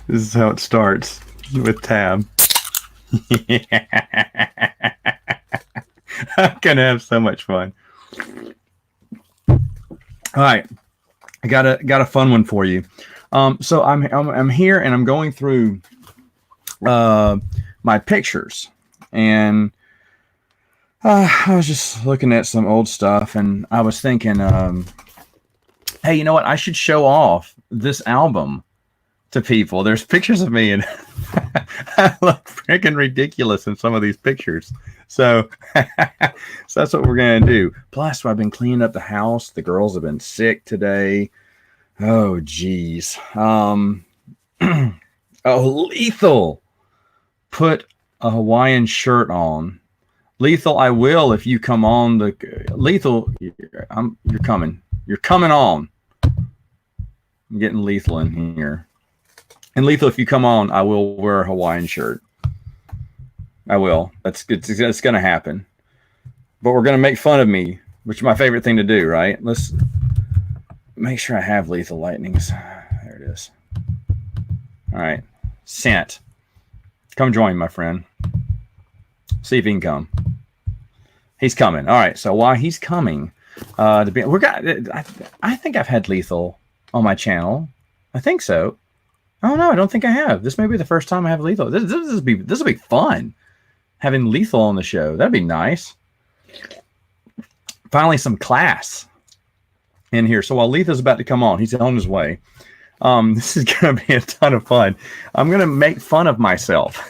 This is how it starts with Tab. I'm gonna have so much fun. All right, I got a fun one for you. So I'm here and I'm going through my pictures, and I was just looking at some old stuff, and I was thinking, hey, you know what? I should show off this album to people. There's pictures of me, and I look freaking ridiculous in some of these pictures. So, so that's what we're gonna do. Plus, I've been cleaning up the house. The girls have been sick today. Oh, geez. Oh, Lethal put a Hawaiian shirt on. Lethal, I will if you come on the Lethal. You're coming. You're coming on. I'm getting Lethal in here. And Lethal, if you come on, I will wear a Hawaiian shirt. I will. It's going to happen. But we're going to make fun of me, which is my favorite thing to do, right? Let's make sure I have Lethal Lightnings. There it is. All right. Sent. Come join, my friend. See if he can come. He's coming. All right. So while he's coming, I think I've had Lethal on my channel. I think so. Oh no, I don't think I have. This may be the first time I have Lethal. This will be fun. Having Lethal on the show. That'd be nice. Finally, some class in here. So while Lethal's about to come on, he's on his way. This is going to be a ton of fun. I'm going to make fun of myself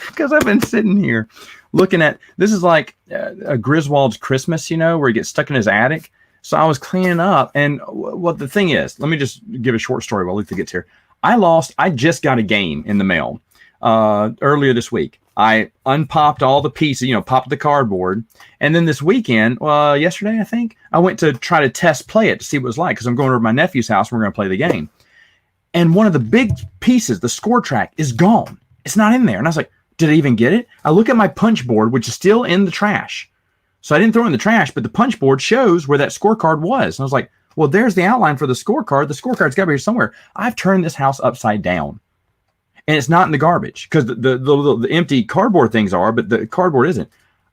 because I've been sitting here looking at, this is like a Griswold's Christmas, where he gets stuck in his attic. So I was cleaning up, and what the thing is, let me just give a short story while Lethal gets here. I just got a game in the mail earlier this week. I unpopped all the pieces, popped the cardboard. And then this weekend, yesterday, I think, I went to try to test play it to see what it was like, because I'm going over to my nephew's house and we're going to play the game. And one of the big pieces, the score track, is gone. It's not in there. And I was like, did I even get it? I look at my punch board, which is still in the trash. So I didn't throw it in the trash, but the punch board shows where that scorecard was. And I was like, well, there's the outline for the scorecard. The scorecard's got to be here somewhere. I've turned this house upside down. And it's not in the garbage, because the empty cardboard things are, but the cardboard isn't.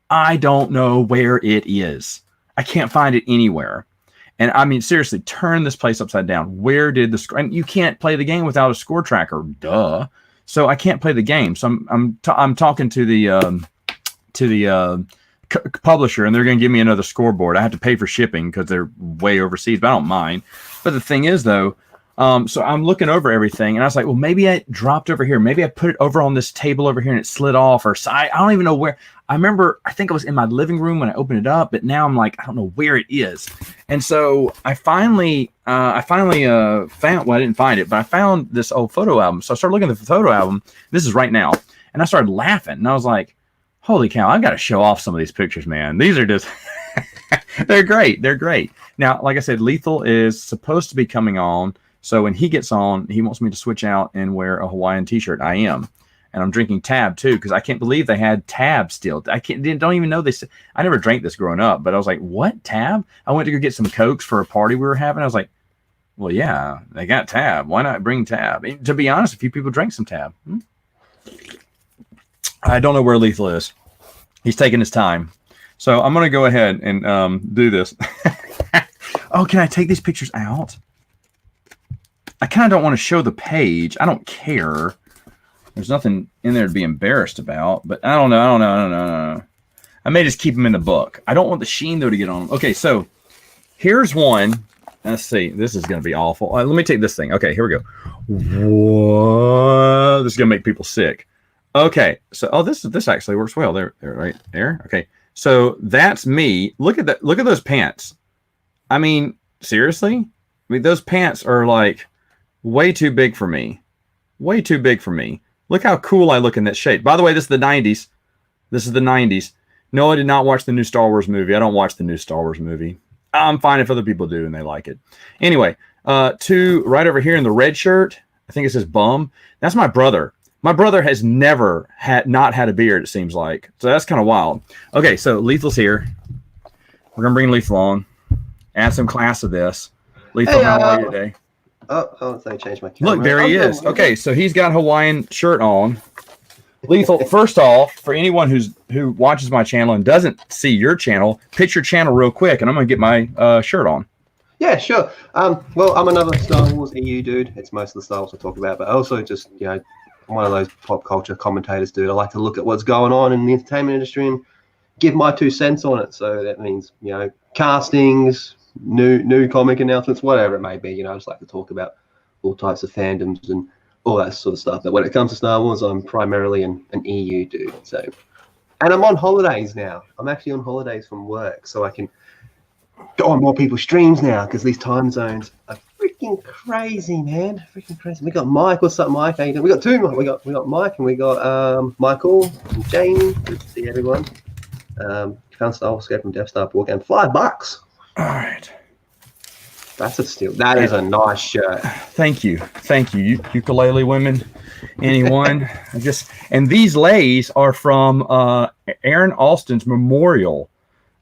I don't know where it is. I can't find it anywhere. And I mean, seriously, turn this place upside down. Where did the score? And you can't play the game without a score tracker. Duh. So I can't play the game. So I'm talking to the publisher, and they're going to give me another scoreboard. I have to pay for shipping because they're way overseas, but I don't mind. But the thing is, though, so I'm looking over everything, and I was like, well, maybe I dropped over here. Maybe I put it over on this table over here, and it slid off. Or I don't even know where. I remember, I think it was in my living room when I opened it up, but now I'm like, I don't know where it is. And so I finally found, well, I didn't find it, but I found this old photo album. So I started looking at the photo album. This is right now. And I started laughing, and I was like, holy cow, I've got to show off some of these pictures, man. These are just, they're great. They're great. Now, like I said, Lethal is supposed to be coming on. So when he gets on, he wants me to switch out and wear a Hawaiian t-shirt. I am. And I'm drinking Tab too, because I can't believe they had Tab still. Don't even know this. I never drank this growing up, but I was like, what, Tab? I went to go get some Cokes for a party we were having. I was like, well, yeah, they got Tab. Why not bring Tab? And to be honest, a few people drank some Tab. I don't know where Lethal is. He's taking his time. So I'm going to go ahead and do this. Oh, can I take these pictures out? I kind of don't want to show the page. I don't care. There's nothing in there to be embarrassed about, but I don't know. I may just keep them in the book. I don't want the sheen, though, to get on them. Okay, so here's one. Let's see. This is going to be awful. Let me take this thing. Okay, here we go. Whoa. This is going to make people sick. Okay, so this actually works well. There, right there. Okay, so that's me. Look at that. Look at those pants. I mean, seriously? I mean, those pants are like way too big for me. Way too big for me. Look how cool I look in that shape. By the way, this is the 90s. This is the 90s. No, I did not watch the new Star Wars movie. I don't watch the new Star Wars movie. I'm fine if other people do and they like it. Anyway, two right over here in the red shirt. I think it says bum. That's my brother. My brother has never not had a beard, it seems like. So that's kind of wild. Okay, so Lethal's here. We're going to bring Lethal on. Add some class to this. Lethal, how are you today? Oh, let me change my camera. Look, there he is. Okay, so he's got a Hawaiian shirt on. Lethal, first off, for anyone who watches my channel and doesn't see your channel, pitch your channel real quick, and I'm going to get my shirt on. Yeah, sure. Well, I'm another Star Wars EU dude. It's most of the Star Wars I talk about, but also just, one of those pop culture commentators, dude. I like to look at what's going on in the entertainment industry and give my 2 cents on it. So that means, castings, new comic announcements, whatever it may be. I just like to talk about all types of fandoms and all that sort of stuff. But when it comes to Star Wars, I'm primarily an EU dude. So, and I'm on holidays now. I'm actually on holidays from work, so I can go on more people's streams now because these time zones are freaking crazy, man. Freaking crazy. We got Mike. What's up, Mike? How you doing? We got 2 Mike. We got Mike and we got Michael and Jamie. Good to see everyone. Found Star Wars Escape from Death Star board game. $5. All right. That's a steal. That is a nice shirt. Thank you, ukulele women. Anyone? And these lays are from Aaron Alston's memorial.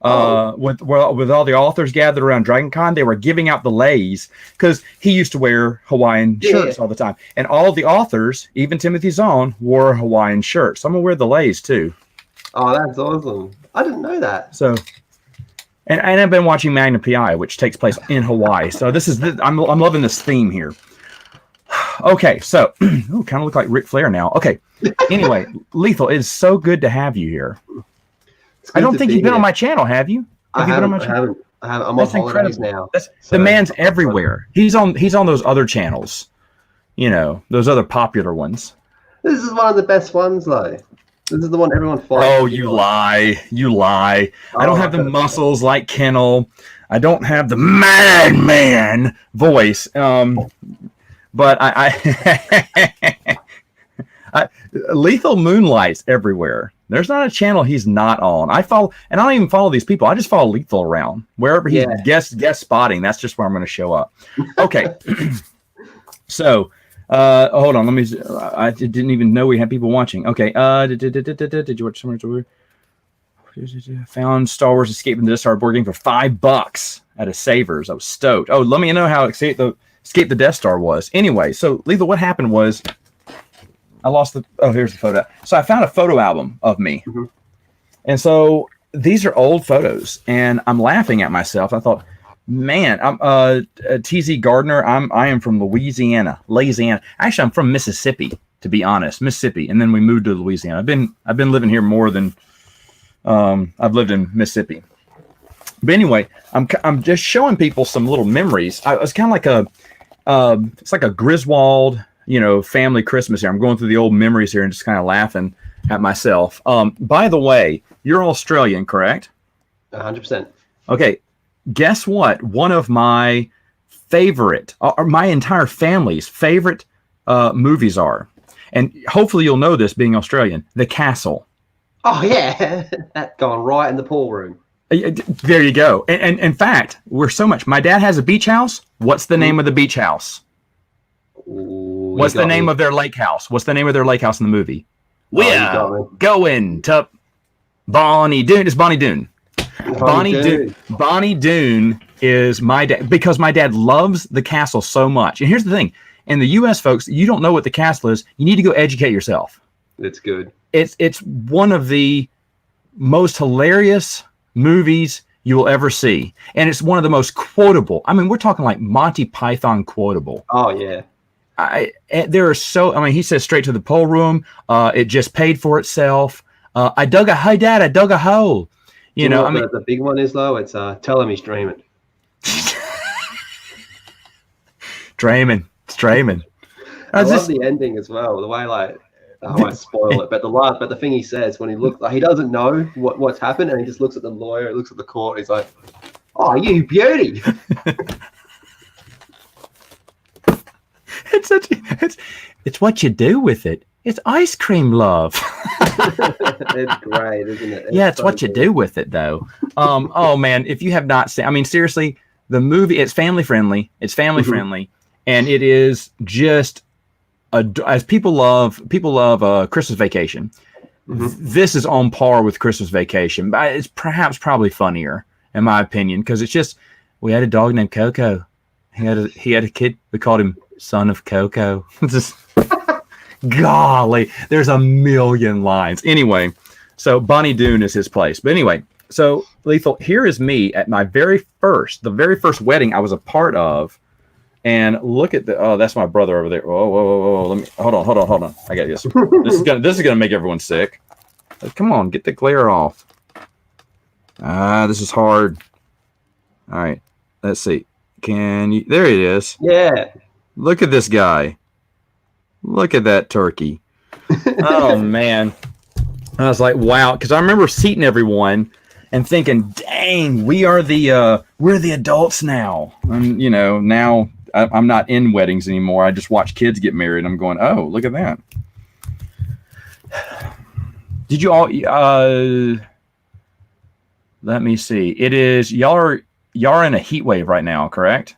With all the authors gathered around Dragon Con, they were giving out the lays because he used to wear Hawaiian shirts all the time, and all of the authors, even Timothy Zahn, wore a Hawaiian shirt. So I'm gonna wear the lays too. Oh, that's awesome! I didn't know that. So. And I've been watching Magna PI, which takes place in Hawaii. So I'm loving this theme here. Okay, so kind of look like Ric Flair now. Okay, anyway, Lethal, it is so good to have you here. I don't think you've been on my channel, have you? I haven't. I'm on holidays now. The man's everywhere. He's on those other channels, those other popular ones. This is one of the best ones, though. This is the one everyone follows. Oh, you lie. I don't have the muscles like Kennel. I don't have the madman voice. But I Lethal moonlights everywhere. There's not a channel he's not on. I follow, and I don't even follow these people. I just follow Lethal around. Wherever he's guest spotting, that's just where I'm going to show up. Okay. So... hold on. Let me. I didn't even know we had people watching. Okay. Did you watch somewhere? Found Star Wars Escape from the Death Star board game for $5 at a Savers. I was stoked. Oh, let me know how Escape the Death Star was. Anyway, so Lethal, what happened was I lost the. Oh, here's the photo. So I found a photo album of me, and so these are old photos, and I'm laughing at myself. I thought, man, I'm TZ Gardner. I am from Louisiana. Actually, I'm from Mississippi, to be honest, Mississippi, and then we moved to Louisiana. I've been living here more than I've lived in Mississippi. But anyway, I'm just showing people some little memories. It's kind of like it's like a Griswold, family Christmas here. I'm going through the old memories here and just kind of laughing at myself. By the way, you're Australian, correct? 100%. Okay. Guess what? One of my favorite, or my entire family's favorite movies are, and hopefully you'll know this being Australian, The Castle. Oh, yeah. That's gone right in the pool room. There you go. And in fact, we're so much. My dad has a beach house. What's the name of the beach house? What's the name of their lake house? What's the name of their lake house in the movie? We're going to Bonnie Doon. It's Bonnie Doon. Bonnie Doon is my dad, because my dad loves the castle so much. And here's the thing. In the U.S., folks, you don't know what the castle is. You need to go educate yourself. It's good. It's one of the most hilarious movies you will ever see. And it's one of the most quotable. I mean, we're talking like Monty Python quotable. Oh, yeah. He says straight to the poll room. It just paid for itself. I dug a hole. The big one is, though, it's tell him he's dreaming. Dreaming. I love the ending as well. The way, I won't spoil it, but the thing he says when he looks, he doesn't know what's happened, and he just looks at the lawyer, looks at the court, he's like, "Oh, you beauty." It's what you do with it. It's ice cream love. It's great, isn't it? It's so what you do with it, though. Oh man, if you have not seen, I mean, seriously, the movie, it's family friendly. Friendly, and it is just as people love Christmas Vacation. This is on par with Christmas Vacation, but it's probably funnier, in my opinion, because it's just, we had a dog named Coco, He had a kid. We called him Son of Coco. Just golly, there's a million lines. Anyway, so Bonnie Doon is his place. But anyway, so Lethal, here is me at the very first wedding I was a part of. And look at that's my brother over there. Whoa. Let me hold on. I got this. This is gonna make everyone sick. Come on, get the glare off. This is hard. All right, let's see. Can you? There it is. Yeah. Look at this guy. Look at that turkey. Oh man. I was like, wow, because I remember seating everyone and thinking, dang, we're the adults now. And now I'm not in weddings anymore. I just watch kids get married. I'm going, oh, look at that. Did you all? Let me see. It is y'all are in a heat wave right now, correct?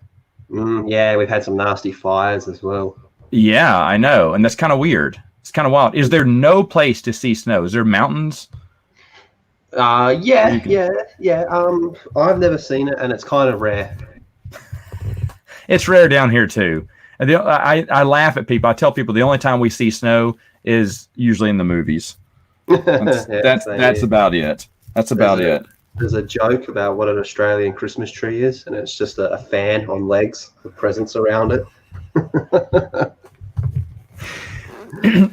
Yeah, we've had some nasty fires as well. Yeah, I know, and that's kind of weird. It's kind of wild. Is there no place to see snow? Is there mountains? Yeah. I've never seen it, and it's kind of rare. It's rare down here too. And I laugh at people. I tell people the only time we see snow is usually in the movies. That's about it. That's about it. There's a joke about what an Australian Christmas tree is, and it's just a fan on legs with presents around it.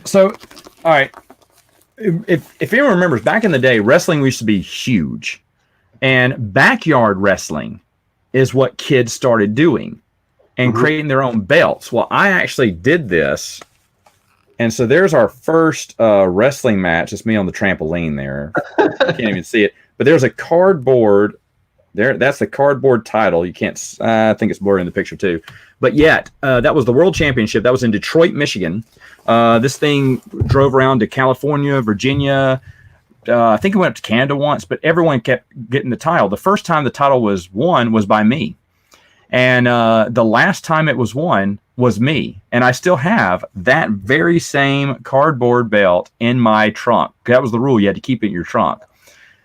So, all right. If anyone remembers, back in the day, wrestling used to be huge, and backyard wrestling is what kids started doing and creating their own belts. Well, I actually did this, and so there's our first wrestling match. It's me on the trampoline there. Can't even see it, but there's a cardboard there. That's the cardboard title. You can't. I think it's blurry in the picture too. But yet, that was the World Championship. That was in Detroit, Michigan. This thing drove around to California, Virginia. I think it went up to Canada once, but everyone kept getting the title. The first time the title was won was by me. And the last time it was won was me. And I still have that very same cardboard belt in my trunk. That was the rule. You had to keep it in your trunk.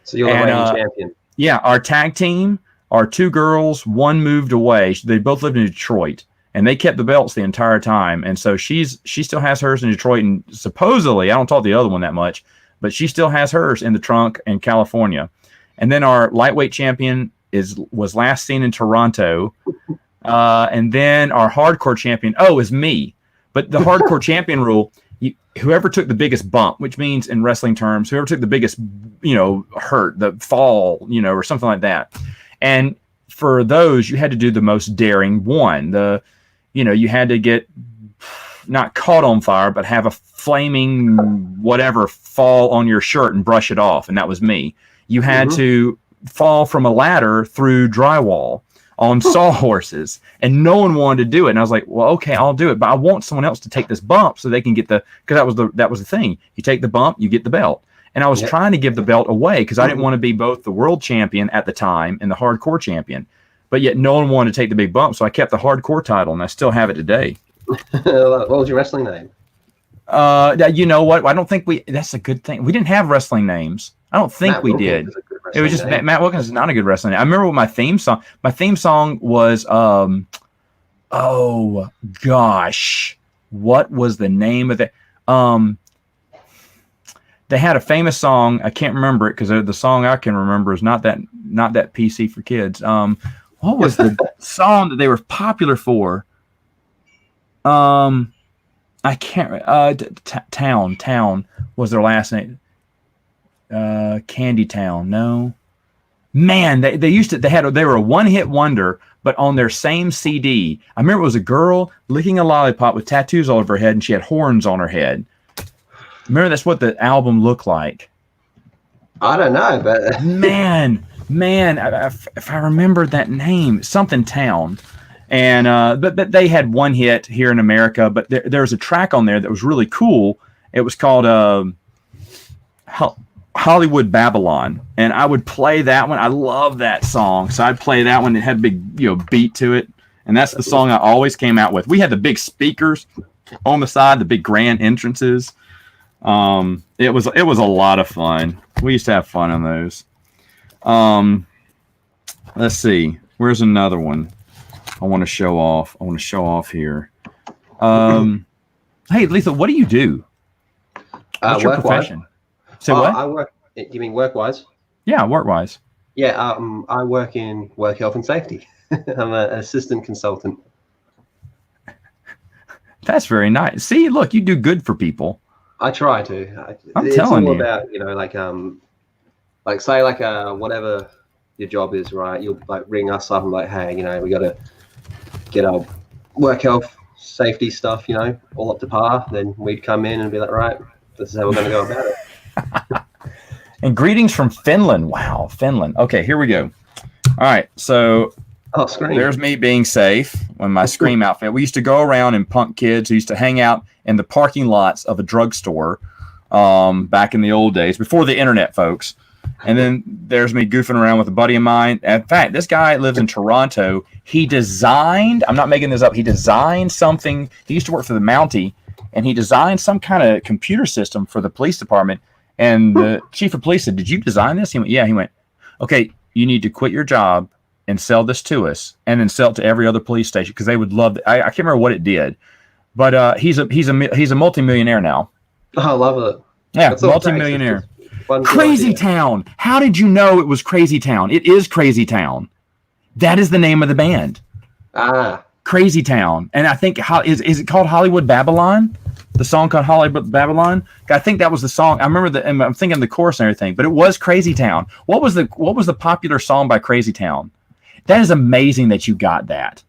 So you're the reigning champion. Yeah, our tag team, our two girls, one moved away. They both lived in Detroit. And they kept the belts the entire time. And so she still has hers in Detroit. And supposedly, I don't talk to the other one that much, but she still has hers in the trunk in California. And then our lightweight champion was last seen in Toronto. And then our hardcore champion, is me. But the hardcore champion rule, whoever took the biggest bump, which means in wrestling terms, whoever took the biggest, hurt, the fall, or something like that. And for those, you had to do the most daring one. You had to get not caught on fire, but have a flaming whatever fall on your shirt and brush it off. And that was me. You had to fall from a ladder through drywall on sawhorses, and no one wanted to do it. And I was like, well, okay, I'll do it, but I want someone else to take this bump so they can get because that was the thing. You take the bump, you get the belt. And I was trying to give the belt away because I didn't want to be both the world champion at the time and the hardcore champion. But yet no one wanted to take the big bump, so I kept the hardcore title, and I still have it today. What was your wrestling name? You know what? I don't think that's a good thing. We didn't have wrestling names. I don't think Matt we Wilkins did. It was just Matt Wilkins is not a good wrestling name. I remember what my theme song was, oh gosh, what was the name of it? They had a famous song. I can't remember it because the song I can remember is not that PC for kids. What was the song that they were popular for? I can't. Town was their last name. Candy Town. No, man. They were a one-hit wonder, but on their same CD, I remember it was a girl licking a lollipop with tattoos all over her head, and she had horns on her head. Remember, that's what the album looked like. I don't know, but man, if I remembered that name, something Town, and but they had one hit here in America. But there was a track on there that was really cool. It was called Hollywood Babylon, and I would play that one. I love that song, so I'd play that one. It had a big beat to it, and that's the song I always came out with. We had the big speakers on the side, the big grand entrances. It was a lot of fun. We used to have fun on those. Let's see. Where's another one? I want to show off. I want to show off here. Hey, Lethal, what do you do? What's your profession? Say what? I work. You mean work-wise? Yeah, work-wise. Yeah, I work in work health and safety. I'm an assistant consultant. That's very nice. See, look, you do good for people. I try to. I'm telling you. It's all about, like say whatever your job is, right? You'll like ring us up and like, hey, we got to get our work health safety stuff, all up to par. Then we'd come in and be like, right, this is how we're going to go about it. And greetings from Finland. Wow, Finland. Okay, here we go. All right, so there's me being safe in my Scream outfit. We used to go around and punk kids who used to hang out in the parking lots of a drugstore back in the old days, before the internet, folks. And then there's me goofing around with a buddy of mine. In fact, this guy lives in Toronto. He designed, I'm not making this up, he designed something. He used to work for the Mountie, and he designed some kind of computer system for the police department. And the chief of police said, did you design this? He went, yeah. He went, okay, you need to quit your job and sell this to us, and then sell it to every other police station, because they would love it. I can't remember what it did, but he's a multimillionaire now. Oh, I love it. Yeah, multimillionaire. Crazy Town. How did you know it was Crazy Town? It is Crazy Town. That is the name of the band. Crazy Town. And I think, is it called Hollywood Babylon? The song called Hollywood Babylon? I think that was the song. I remember I'm thinking the chorus and everything, but it was Crazy Town. What was the popular song by Crazy Town? That is amazing that you got that,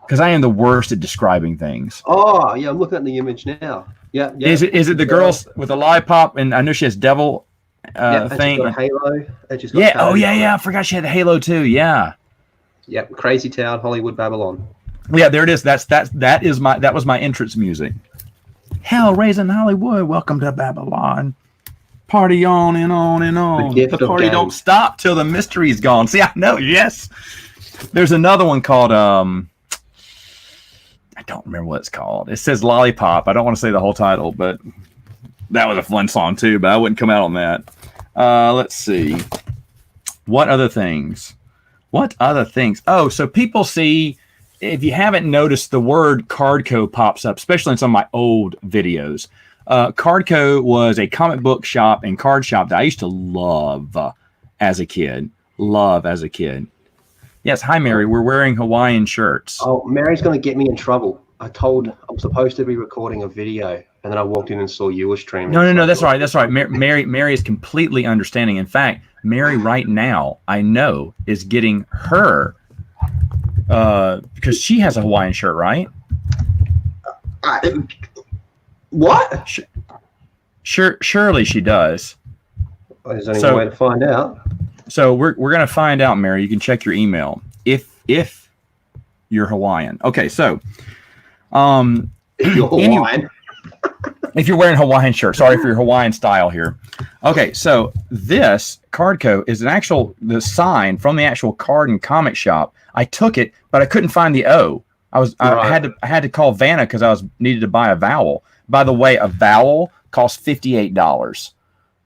because I am the worst at describing things. Oh yeah, I'm looking at the image now. Yeah. Is it the girl with a lollipop, and I know she has devil thing? Got a halo. Oh yeah. I forgot she had the halo too. Yeah. Yeah, Crazy Town, Hollywood Babylon. Yeah, there it is. That was my entrance music. Hell raising Hollywood, welcome to Babylon. Party on and on and on. The party don't stop till the mystery's gone. See, I know. Yes. There's another one called I don't remember what it's called. It says Lollipop. I don't want to say the whole title, but that was a fun song too. But I wouldn't come out on that. Let's see. What other things? Oh, so people see. If you haven't noticed, the word Cardco pops up, especially in some of my old videos. Cardco was a comic book shop and card shop that I used to love as a kid. Yes, hi, Mary. We're wearing Hawaiian shirts. Oh, Mary's going to get me in trouble. I'm supposed to be recording a video, and then I walked in and saw you were streaming. No, that's all right. That's all right. Mary is completely understanding. In fact, Mary right now, I know, is getting her, because she has a Hawaiian shirt, right? What? Surely she does. There's only one way to find out. So we're gonna find out, Mary. You can check your email if you're Hawaiian. Okay, so if you're Hawaiian. If you're wearing Hawaiian shirt, sorry for your Hawaiian style here. Okay, so this Cardco is the sign from the actual card and comic shop. I took it, but I couldn't find the O. I had to call Vanna because I needed to buy a vowel. By the way, a vowel cost $58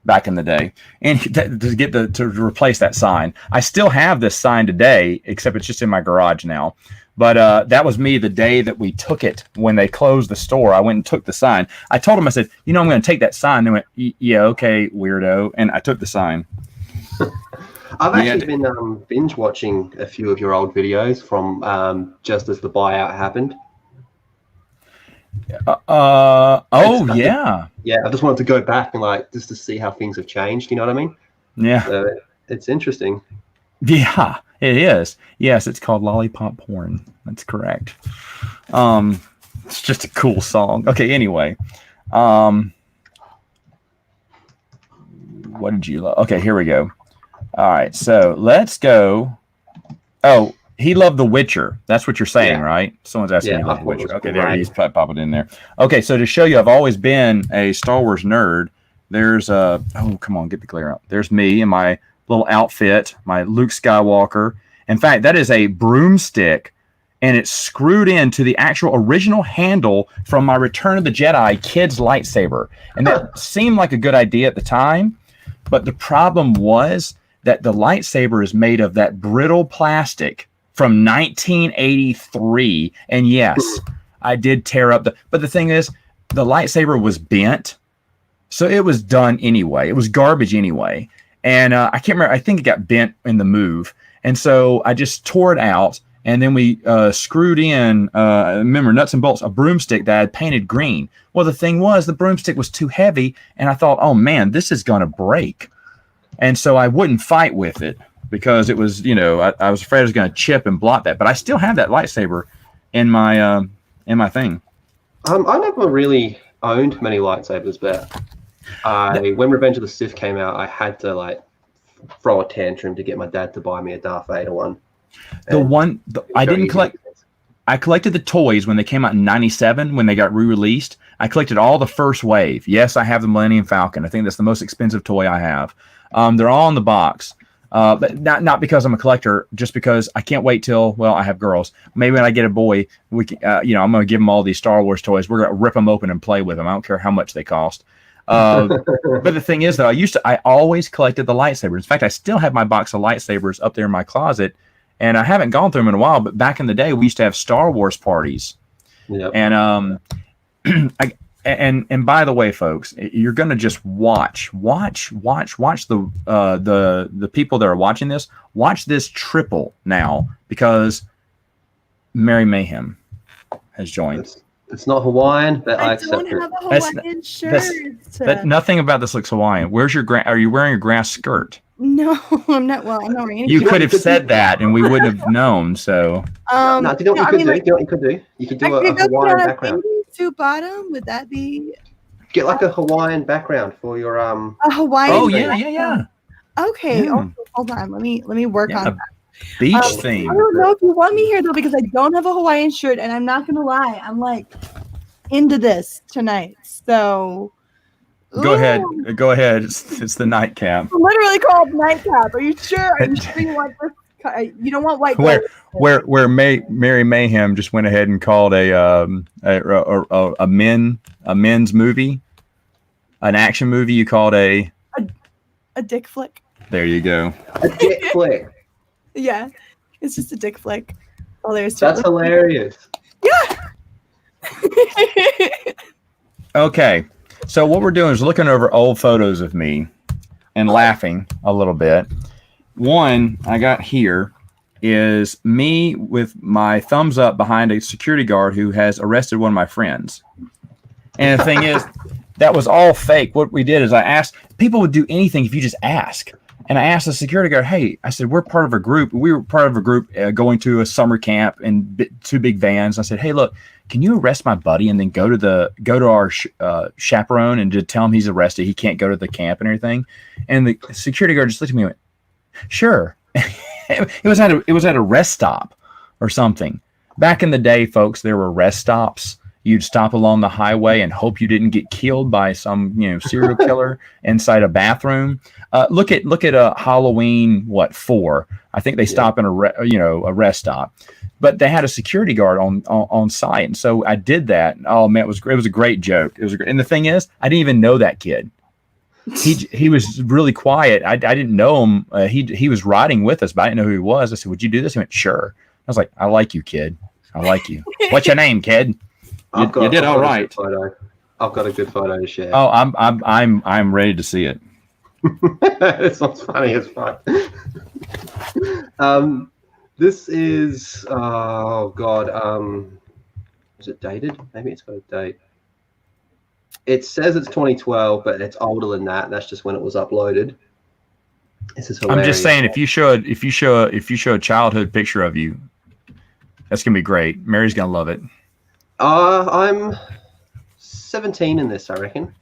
back in the day, and to replace that sign. I still have this sign today, except it's just in my garage now. But that was me the day that we took it. When they closed the store, I went and took the sign. I told them, I said, I'm going to take that sign. They went, yeah, okay, weirdo. And I took the sign. I've actually been binge watching a few of your old videos from just as the buyout happened. Yeah. Yeah, I just wanted to go back and just to see how things have changed. You know what I mean? Yeah. It's interesting. Yeah, it is. Yes, it's called Lollipop Porn. That's correct. It's just a cool song. Okay, anyway. What did you love? Okay, here we go. All right, so let's go. Oh, he loved The Witcher. That's what you're saying, right? Someone's asking me about The Witcher. Okay, there he's popping in there. Okay, so to show you, I've always been a Star Wars nerd. There's oh, come on, get the glare out. There's me in my little outfit, my Luke Skywalker. In fact, that is a broomstick, and it's screwed into the actual original handle from my Return of the Jedi kid's lightsaber. And that seemed like a good idea at the time, but the problem was that the lightsaber is made of that brittle plastic from 1983. And yes, I did tear up but the thing is, the lightsaber was bent. So it was done anyway. It was garbage anyway. And I can't remember. I think it got bent in the move. And so I just tore it out. And then we screwed in, remember, nuts and bolts, a broomstick that I had painted green. Well, the thing was, the broomstick was too heavy. And I thought, oh, man, this is going to break. And so I wouldn't fight with it because it was, I was afraid it was going to chip and blot that. But I still have that lightsaber in my thing. I never really owned many lightsabers, but when Revenge of the Sith came out, I had to throw a tantrum to get my dad to buy me a Darth Vader one. I didn't collect. I collected the toys when they came out in '97 when they got re-released. I collected all the first wave. Yes, I have the Millennium Falcon. I think that's the most expensive toy I have. They're all in the box, but not because I'm a collector. Just because I can't wait till I have girls. Maybe when I get a boy, we can, I'm going to give them all these Star Wars toys. We're going to rip them open and play with them. I don't care how much they cost. But the thing is, though, I always collected the lightsabers. In fact, I still have my box of lightsabers up there in my closet. And I haven't gone through them in a while, but back in the day, we used to have Star Wars parties. Yep. And and by the way, folks, you're going to just watch the people that are watching this. Watch this triple now because Mary Mayhem has joined. It's not Hawaiian, but I accept it. I don't have a Hawaiian shirt. Nothing about this looks Hawaiian. Where's your are you wearing a grass skirt? No, I'm not. Well, I'm not wearing anything. You could have said that, and we wouldn't have known. So, no, do you know what you could do? Do you know what you could do? You could do a Hawaiian background. Suit bottom. Would that be? Get a Hawaiian background for your A Hawaiian. Oh yeah. Okay. Yeah. Oh, hold on. Let me work on that. Beach theme. I don't know if you want me here though, because I don't have a Hawaiian shirt, and I'm not gonna lie, I'm into this tonight. So. Go ahead. It's the Nightcap. It's literally called Nightcap. Are you sure? Are you sure you want this? You don't want white. Where Mary Mayhem just went ahead and called a men's movie, an action movie. You called a dick flick. There you go. A dick flick. Yeah, it's just a dick flick. Oh, there's. That's hilarious. Yeah. Okay. So what we're doing is looking over old photos of me and laughing a little bit. One I got here is me with my thumbs up behind a security guard who has arrested one of my friends. And the thing is, that was all fake. What we did is I asked, people would do anything if you just ask. And I asked the security guard, hey, I said, we're part of a group. We were part of a group going to a summer camp in two big vans. I said, hey, look, can you arrest my buddy and then go to our chaperone and just tell him he's arrested? He can't go to the camp and everything. And the security guard just looked at me and went, sure. it was at a rest stop or something. Back in the day, folks, there were rest stops. You'd stop along the highway and hope you didn't get killed by some serial killer inside a bathroom. Look at a Halloween 4. I think they stop in a rest stop, but they had a security guard on site, and so I did that. Oh man, it was a great joke. And the thing is, I didn't even know that kid. He was really quiet. I didn't know him. He was riding with us, but I didn't know who he was. I said, "Would you do this?" He went, "Sure." I was like, "I like you, kid. I like you. What's your name, kid?" You did all right. I've got a good photo to share. Oh, I'm ready to see it. This one's funny as fuck. This is is it dated? Maybe it's got a date. It says it's 2012, but it's older than that. That's just when it was uploaded. This is hilarious. I'm just saying, if you show a childhood picture of you, that's gonna be great. Mary's gonna love it. I'm 17 in this, I reckon.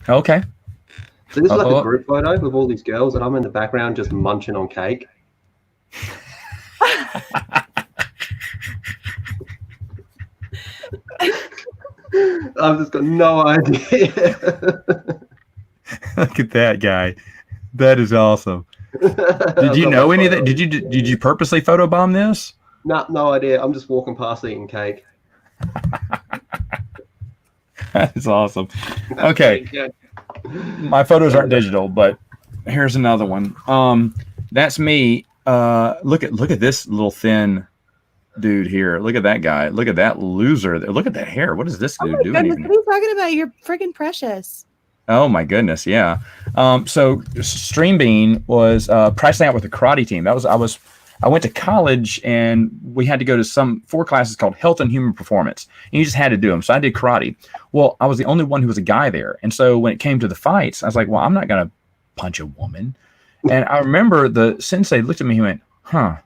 Okay. So this is like a group photo with all these girls, and I'm in the background just munching on cake. I've just got no idea. Look at that guy. That is awesome. Did you know any of that? Did you purposely photobomb this? No idea. I'm just walking past eating cake. That's awesome. Okay. My photos aren't digital, but here's another one. That's me. Look at this little thin dude here. Look at that guy. Look at that loser. Look at that hair. What is this dude doing? Goodness, what are you talking about? You're freaking precious. Oh my goodness, yeah. So Stream Bean was pricing out with the karate team. I went to college and we had to go to 4 classes called Health and Human Performance. And you just had to do them. So I did karate. Well, I was the only one who was a guy there. And so when it came to the fights, I was like, well, I'm not going to punch a woman. And I remember the sensei looked at me and went, huh,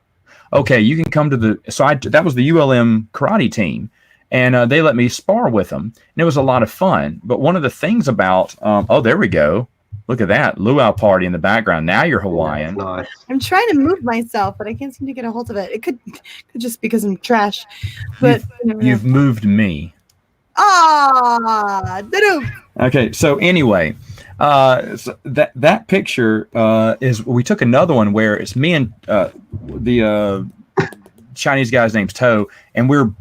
okay, you can come to that was the ULM karate team. And they let me spar with them. And it was a lot of fun. But one of the things about, there we go. Look at that luau party in the background. Now you're Hawaiian. Nice. I'm trying to move myself, but I can't seem to get a hold of it. It could just because I'm trash. But you've moved me. Okay, so anyway, so that picture is we took another one where it's me and the Chinese guy's name's Toe, and we're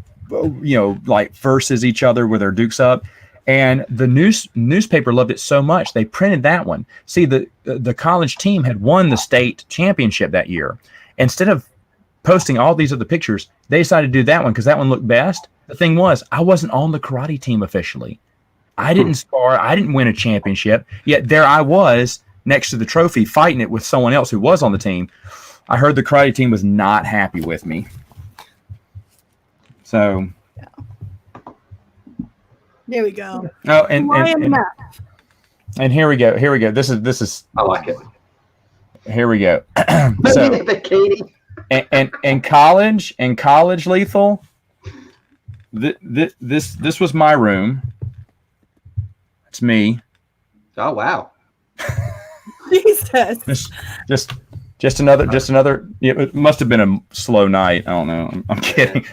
like versus each other with our dukes up. And the newspaper loved it so much they printed that one. See, the college team had won the state championship that year. Instead of posting all these other pictures, they decided to do that one because that one looked best. The thing was, I wasn't on the karate team officially. I didn't spar. I didn't win a championship. Yet there I was next to the trophy fighting it with someone else who was on the team. I heard the karate team was not happy with me. So... There we go. Oh, and here we go. Here we go. This is. I like it. Here we go. So, bikini. And college, Lethal. This was my room. It's me. Oh wow. Jesus. Just another. It must have been a slow night. I don't know. I'm kidding.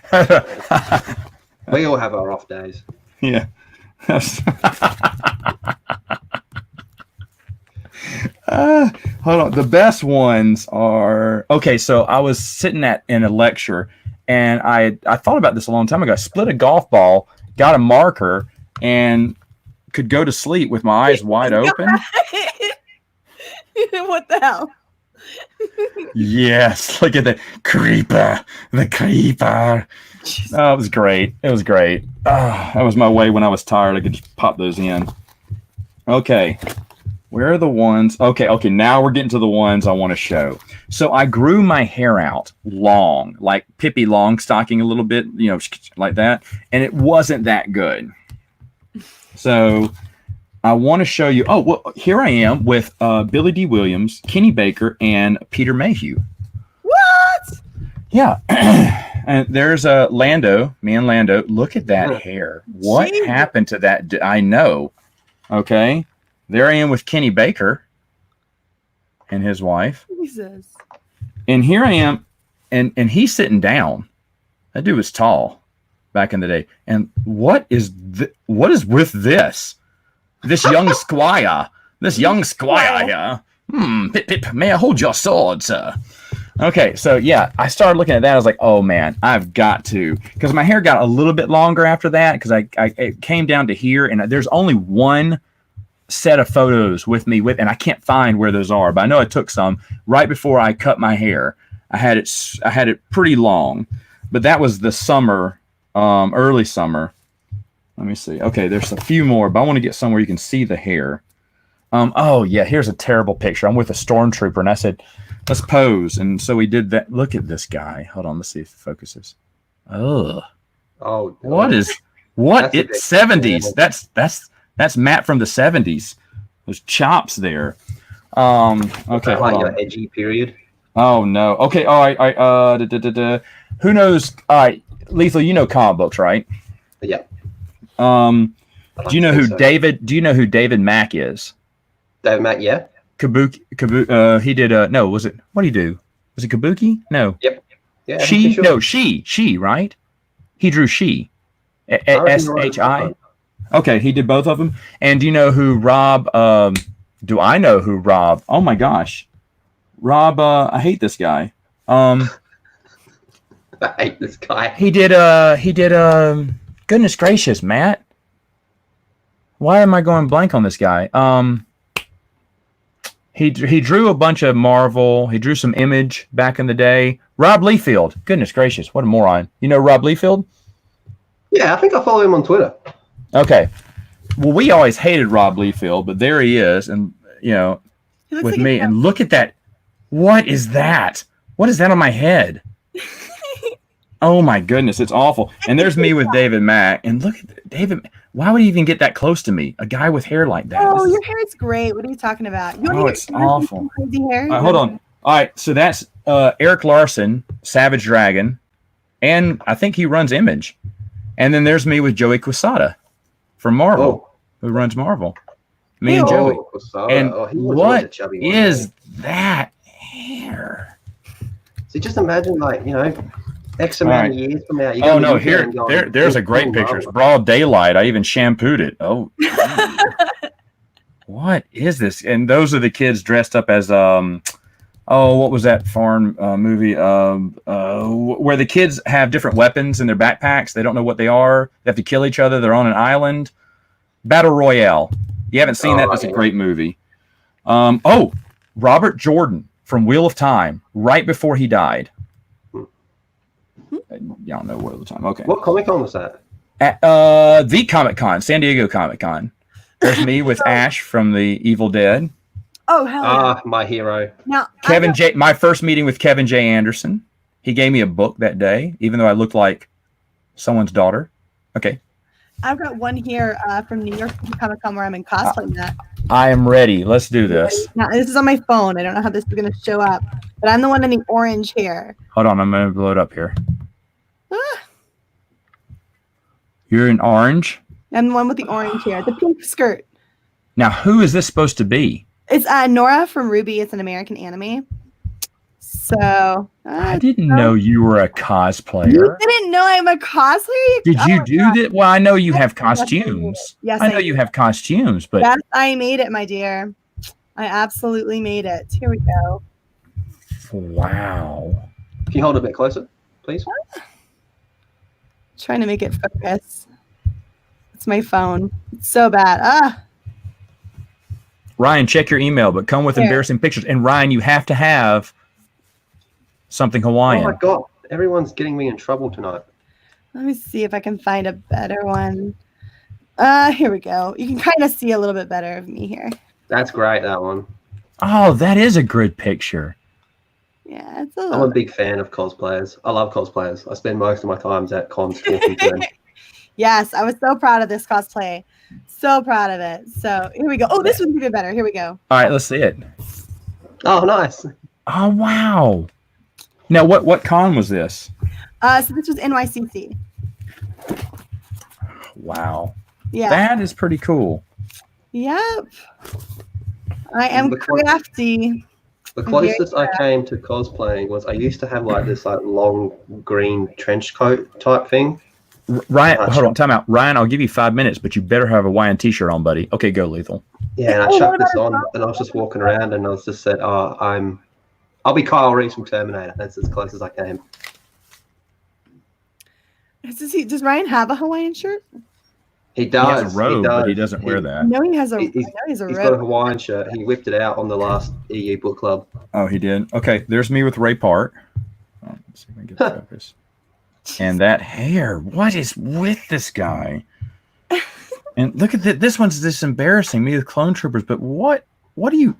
We all have our off days. Yeah. Hold on. The best ones are okay. So I was sitting in a lecture, and I thought about this a long time ago. I split a golf ball, got a marker, and could go to sleep with my eyes wide open. What the hell? Yes, look at the creeper. Oh, it was great. It was great. That was my way when I was tired. I could just pop those in. Okay. Where are the ones? Okay. Now we're getting to the ones I want to show. So I grew my hair out long, like Pippi Longstocking a little bit, like that. And it wasn't that good. So I want to show you. Oh, well, here I am with Billy D. Williams, Kenny Baker, and Peter Mayhew. What? Yeah. And there's Lando, me and Lando. Look at that hair. What happened to that? I know. Okay. There I am with Kenny Baker and his wife. Jesus. And here I am, and he's sitting down. That dude was tall back in the day. And what is with this? This young squire. Here. Pip, may I hold your sword, sir? Okay, so yeah, I started looking at that. I was like, oh man, I've got to. Because my hair got a little bit longer after that because it came down to here. And there's only one set of photos with me and I can't find where those are. But I know I took some right before I cut my hair. I had it pretty long. But that was the summer, early summer. Let me see. Okay, there's a few more, but I want to get somewhere you can see the hair. Oh, yeah, here's a terrible picture. I'm with a stormtrooper, and I said, let's pose. And so we did that. Look at this guy. Hold on, let's see if it focuses. Oh. What? It's 70s. That's Matt from the 70s. Those chops there. Okay, like your edgy period. Oh, no. Okay, all right. Who knows? All right, Lethal, you know comic books, right? Yeah. Do you know who David Mack is? David Mack, yeah. Kabuki. He did. No, was it? What did he do? Was it Kabuki? No. Yep. Yeah. She. Sure. No, she. Right. He drew she. SHI. Okay, he did both of them. And do you know who Rob? Do I know who Rob? Oh my gosh, Rob. I hate this guy. I hate this guy. He did. Goodness gracious, Matt. Why am I going blank on this guy? He drew a bunch of Marvel. He drew some Image back in the day. Rob Liefeld. Goodness gracious, what a moron. You know Rob Liefeld? Yeah, I think I follow him on Twitter. Okay. Well, we always hated Rob Liefeld, but there he is, and with like me. And look at that. What is that? What is that on my head? Oh my goodness, it's awful. And there's me with David Mack, and look at David. Why would he even get that close to me? A guy with hair like that. Oh, your hair is great. What are you talking about? It's awful. Crazy hair? Hold on. All right, so that's Eric Larson, Savage Dragon, and I think he runs Image. And then there's me with Joey Quesada from Marvel, who runs Marvel. Me and Joey. And what is that hair? So just imagine, X amount of years from now. Oh no! There's a great picture. It's broad daylight. I even shampooed it. Oh, what is this? And those are the kids dressed up as what was that foreign movie? Where the kids have different weapons in their backpacks. They don't know what they are. They have to kill each other. They're on an island. Battle Royale. You haven't seen that? That's a great movie. Robert Jordan from Wheel of Time, right before he died. Y'all know Wheel of Time. Okay. What Comic-Con was that? At the Comic-Con, San Diego Comic-Con. There's me with Ash from the Evil Dead. Oh, hell yeah. My hero. Now, My first meeting with Kevin J. Anderson. He gave me a book that day, even though I looked like someone's daughter. Okay. I've got one here from New York Comic-Con where I'm in cosplay now. I am ready. Let's do this. Now, this is on my phone. I don't know how this is going to show up, but I'm the one in the orange hair. Hold on. I'm going to blow it up here. Ah. You're in orange? I'm the one with the orange hair, the pink skirt. Now, who is this supposed to be? It's Nora from Ruby. It's an American anime. So I didn't know you were a cosplayer. You didn't know I'm a cosplayer? Did you do that? Well, I know you have costumes. Yes, I know you have costumes, but yes, I made it, my dear. I absolutely made it. Here we go. Wow. Can you hold it a bit closer, please? Trying to make it focus. It's my phone. It's so bad. Ryan, check your email, but come with embarrassing pictures. And Ryan, you have to have something Hawaiian. Oh my God. Everyone's getting me in trouble tonight. Let me see if I can find a better one. Here we go. You can kind of see a little bit better of me here. That's great, that one. Oh, that is a good picture. Yeah, I'm a big fan of cosplayers. I love cosplayers. I spend most of my times at cons talking to them. Yes, I was so proud of this cosplay. So proud of it. So here we go. Oh, this one's even better. Here we go. All right, let's see it. Oh, nice. Oh, wow. Now, what con was this? So this was NYCC. Wow. Yeah. That is pretty cool. Yep. I am crafty. The closest I came to cosplaying was I used to have this long green trench coat type thing. Ryan, hold on, time out. Ryan, I'll give you 5 minutes, but you better have a Hawaiian t-shirt on, buddy. Okay, go, Lethal. Yeah, and I chucked this on, and I was just walking around, and I was just said, I'll be Kyle Reese from Terminator. That's as close as I came. Does Ryan have a Hawaiian shirt? He does. He has a robe, but he doesn't wear that. No, he has a robe. He's got a Hawaiian shirt. He whipped it out on the last EU book club. Oh, he did? Okay, there's me with Ray Park. Oh, let's see if I can get the focus. And that hair. What is with this guy? And look at this one's this embarrassing. Me with Clone Troopers, but what do you...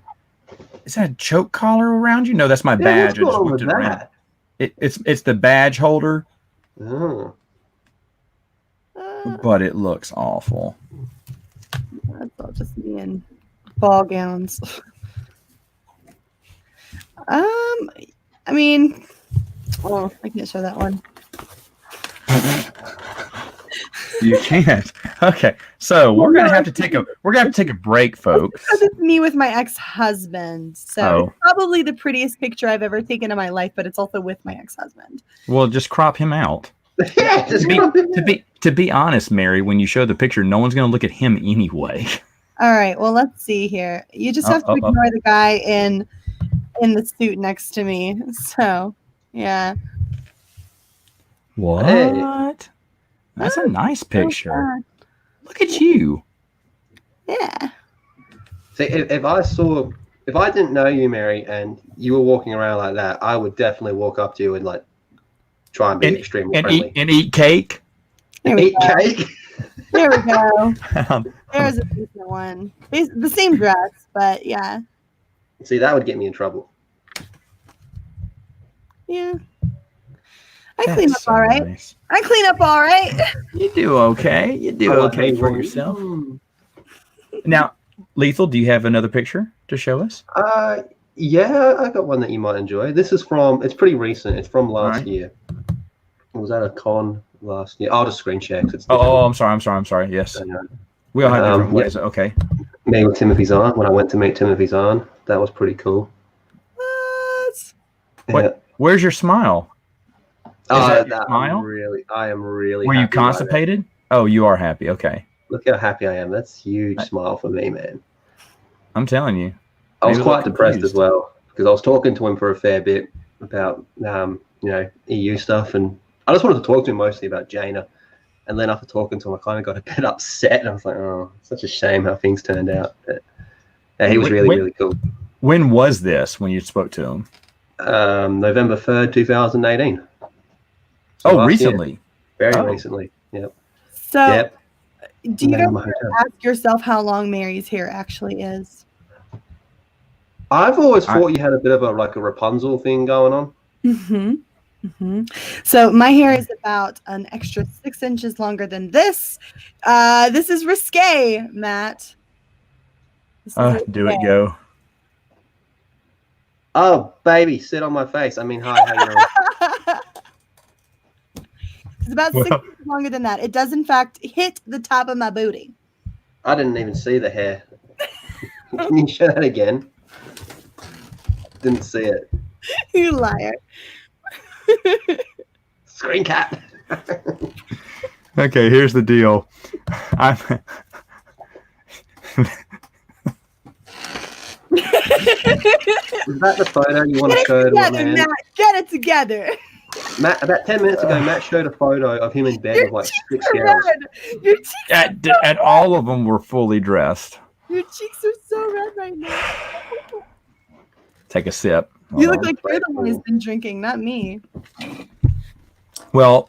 Is that a choke collar around you? No, that's my badge. What's going on with that? It's the badge holder. Oh. But it looks awful. That's all just me in ball gowns. I mean, oh, I can't show that one. You can't. Okay, so we're gonna have to take a break, folks. Because it's me with my ex-husband, so it's probably the prettiest picture I've ever taken in my life. But it's also with my ex-husband. Well, just crop him out. Yeah, to be honest, Mary, when you show the picture, no one's gonna look at him anyway. All right. Well, let's see here. You just have to ignore the guy in the suit next to me. So, yeah. What? Hey. That's a nice picture. Look at you. Yeah. See, if if I didn't know you, Mary, and you were walking around like that, I would definitely walk up to you and like try and be extremely friendly. Eat cake. Eat cake. There we go. There's a decent one. The same dress, but yeah. See, that would get me in trouble. Yeah. I clean up all right. Nice. I clean up all right. You do okay. You do okay for yourself. Now, Lethal, do you have another picture to show us? Yeah, I got one that you might enjoy. This is it's pretty recent. It's from last year. It was at a con last year. I'll just screen share. I'm sorry. Yes. We all have different ways. Yeah. Okay. Me with Timothy Zahn, when I went to meet Timothy Zahn. That was pretty cool. What? Yeah. Where's your smile? Smile? I am really Were you constipated? Oh, you are happy. Okay. Look how happy I am. That's a huge smile for me, man. I'm telling you. I was quite depressed as well because I was talking to him for a fair bit about EU stuff, and I just wanted to talk to him mostly about Jaina. And then after talking to him, I kind of got a bit upset, and I was like, "Oh, such a shame how things turned out." But, he was really cool. When was this? When you spoke to him? November 3rd, 2018. So recently. Very recently. Yep. So, do you ever ask yourself how long Mary's hair actually is? I've always thought you had a bit of a Rapunzel thing going on. Mm-hmm. Mm-hmm. So my hair is about an extra 6 inches longer than this. This is risque, Matt. Do it, go. Oh, baby, sit on my face. I mean, hi, how you doing? It's about 6 inches longer than that. It does, in fact, hit the top of my booty. I didn't even see the hair. Can you show that again? Didn't see it. You liar. Screen cap. Okay, here's the deal. Is that the photo you want to show to a man? Matt, get it together. Matt, about 10 minutes ago, Matt showed a photo of him in bed with like 6 girls. Your cheeks and all of them were fully dressed. Your cheeks are so red right now. Take a sip. You look like you're the one who's been drinking, not me. Well,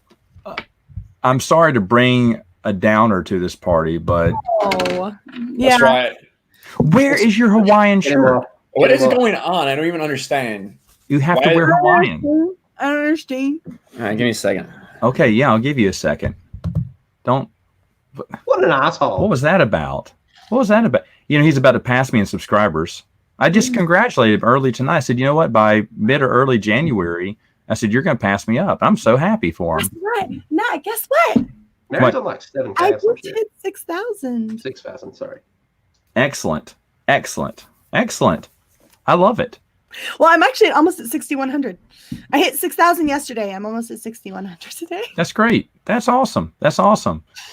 I'm sorry to bring a downer to this party, but yeah. That's right. Where is your Hawaiian shirt? What is going on? I don't even understand. You have to wear Hawaiian. I don't understand. All right, give me a second. Okay, yeah, I'll give you a second. Don't. What an asshole. What was that about? What was that about? He's about to pass me in subscribers. I just congratulated him early tonight. I said, you know what? By mid or early January, I said, you're going to pass me up. I'm so happy for him. Guess what? Nah, guess what? Mary's on like 7K. I just hit 6,000. 6,000, sorry. Excellent. I love it. Well, I'm actually almost at 6,100. I hit 6,000 yesterday. I'm almost at 6,100 today. That's great. That's awesome.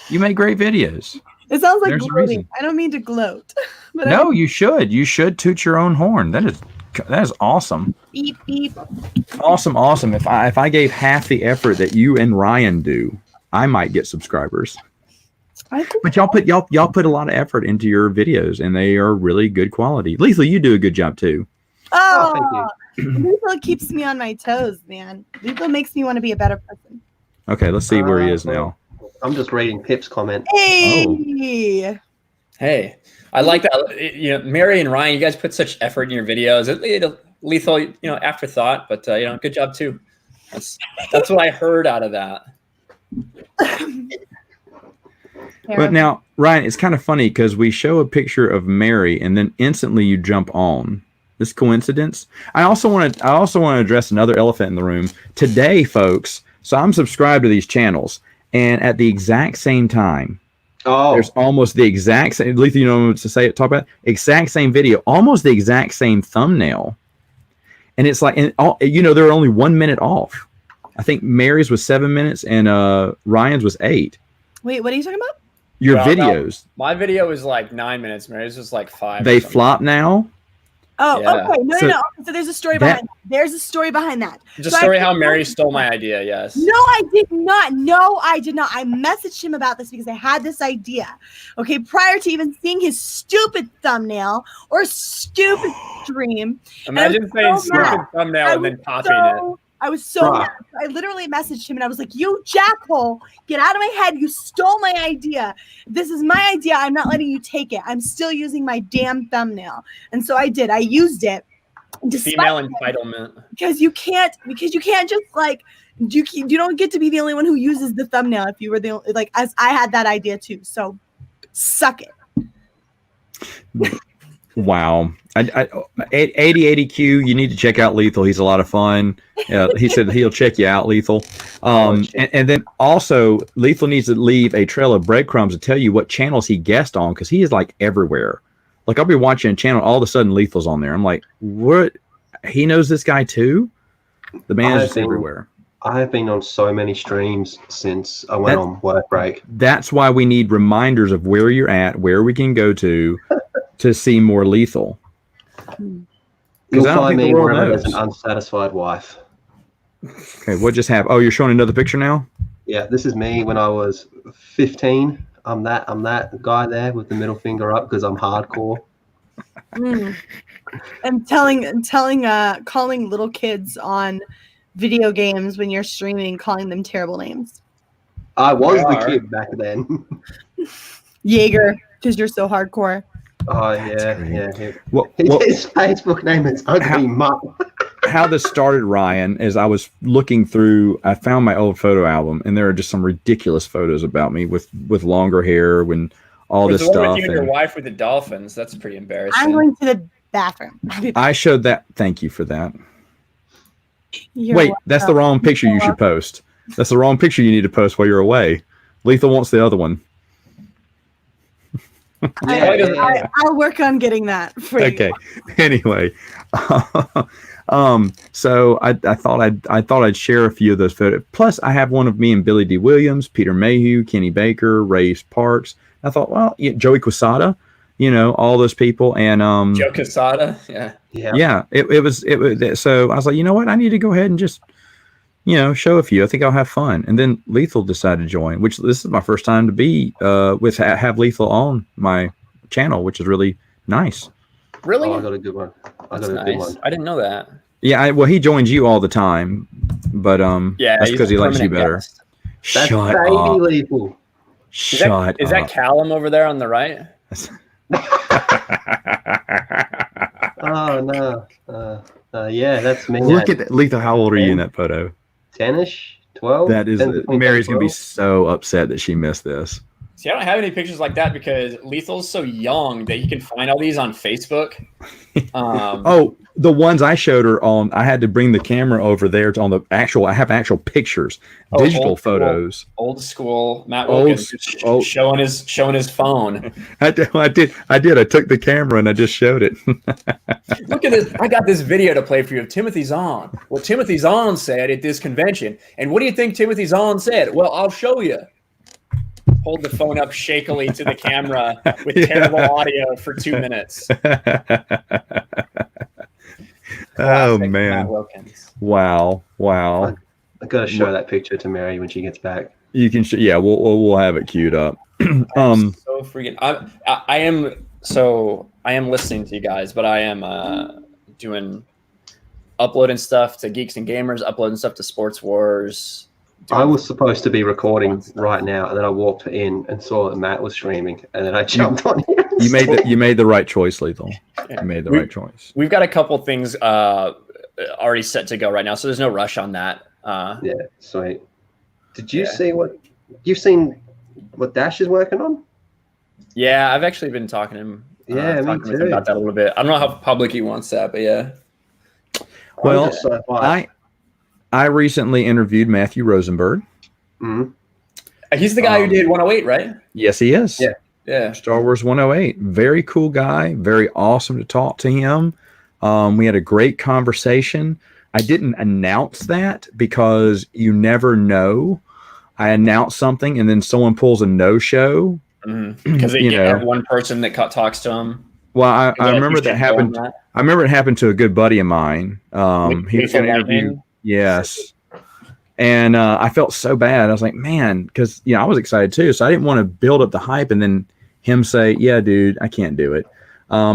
You make great videos. It sounds like gloating. I don't mean to gloat. But no, you should. You should toot your own horn. That is awesome. Beep beep. Awesome. If I gave half the effort that you and Ryan do, I might get subscribers. But y'all put a lot of effort into your videos, and they are really good quality. Lethal, you do a good job too. Oh, thank you. Lethal keeps me on my toes, man. Lethal makes me want to be a better person. Okay, let's see where he is now. I'm just reading Pip's comment. Hey. Hey, I like that. Mary and Ryan, you guys put such effort in your videos. Lethal, afterthought, but good job too. That's what I heard out of that. But now, Ryan, it's kind of funny because we show a picture of Mary, and then instantly you jump on. This coincidence? I also want to address another elephant in the room today, folks. So I'm subscribed to these channels, and at the exact same time, there's almost the exact same. Lethal, you know what to talk about? Exact same video, almost the exact same thumbnail, and it's like, they're only 1 minute off. I think Mary's was 7 minutes, and Ryan's was 8. Wait, what are you talking about? Your videos. My video was like 9 minutes. Mary's was like 5. They flop now. Oh, Yeah. okay. No, So no, no. So there's a story behind that. There's a story behind that. It's a So story how Mary stole my idea. Yes. No, I did not. No, I did not. I messaged him about this because I had this idea. Okay, prior to even seeing his stupid thumbnail or stupid stream. Imagine saying stupid thumbnail and then copying it. I was so mad. I literally messaged him and I was like, "You jackhole, get out of my head. You stole my idea. This is my idea. I'm not letting you take it. I'm still using my damn thumbnail." And so I did. I used it. Female entitlement. Because you can't just like you don't get to be the only one who uses the thumbnail if you were the only, like, as I had that idea too. So suck it. Wow. 8080Q, you need to check out Lethal. He's a lot of fun. He said he'll check you out, Lethal. And then also, Lethal needs to leave a trail of breadcrumbs to tell you what channels he guest on, because he is like everywhere. Like, I'll be watching a channel, all of a sudden Lethal's on there. I'm like, what? He knows this guy too? The man is just everywhere. I have been on so many streams since I went on work break. That's why we need reminders of where you're at, where we can go to see more Lethal. You'll find me wherever there's an unsatisfied wife. Okay, what just happened? Oh, you're showing another picture now? Yeah, this is me when I was 15. I'm that guy there with the middle finger up because I'm hardcore. And calling little kids on video games when you're streaming, calling them terrible names. I was the kid back then. Jaeger, because you're so hardcore. Oh yeah. His Facebook name is Ugly Mutt. How this started, Ryan, is I was looking through. I found my old photo album, and there are just some ridiculous photos about me with longer hair and all this stuff. With you and your wife with the dolphins. That's pretty embarrassing. I'm going to the bathroom. I showed that. Thank you for that. You're Wait, welcome. that's the wrong picture you should post. That's the wrong picture you need to post while you're away. Lethal wants the other one. I'll work on getting that for you. Okay. Anyway, so I thought I'd share a few of those photos. Plus, I have one of me and Billy D. Williams, Peter Mayhew, Kenny Baker, Ray Parks. I thought, well, Joey Quesada, all those people, and Joe Quesada, yeah. It was. So I was like, you know what? I need to go ahead and just, show a few. I think I'll have fun. And then Lethal decided to join, which this is my first time to be have Lethal on my channel, which is really nice. Really? Oh, I got a good one. That's nice. I didn't know that. Yeah, well, he joins you all the time, but that's because he likes you better. That's Shut baby up. Lethal. Shut up. Is that Callum over there on the right? Oh no. Yeah, that's me. Look at that. Lethal, how old are you in that photo? 10ish, 12. That is, Mary's going to be so upset that she missed this. See, I don't have any pictures like that because Lethal's so young that he can find all these on Facebook. The ones I showed her on, I had to bring the camera over there to on the actual, I have actual pictures, digital photos. Old school Matt Wilkins showing his phone. I did. I took the camera and I just showed it. Look at this. I got this video to play for you of Timothy Zahn. What Timothy Zahn said at this convention. And what do you think Timothy Zahn said? Well, I'll show you. Hold the phone up shakily to the camera with terrible audio for 2 minutes. Oh man! Wow! I got to show that picture to Mary when she gets back. You can, we'll have it queued up. So freaking! I am listening to you guys, but I am uploading stuff to Geeks and Gamers, uploading stuff to Sports Wars. I was supposed to be recording right now, and then I walked in and saw that Matt was streaming, and then I jumped on him. You made the right choice, Lethal. You made the right choice. We've got a couple things already set to go right now, so there's no rush on that. Yeah, sweet. Did you see what you've seen? What Dash is working on? Yeah, I've actually been talking to him. Yeah, me talking with him about that a little bit. I don't know how public he wants that, but yeah. Well, I recently interviewed Matthew Rosenberg. Mm-hmm. He's the guy who did 108, right? Yes, he is. Yeah. Star Wars 108. Very cool guy. Very awesome to talk to him. We had a great conversation. I didn't announce that because you never know. I announced something and then someone pulls a no-show. Because they get one person that talks to him. Well, I that remember you that should happened. go on I remember it happened to a good buddy of mine. He was Lethal going to interview. Lightning? Yes. And I felt so bad. I was like, man, because I was excited too. So I didn't want to build up the hype and then him say, yeah, dude, I can't do it.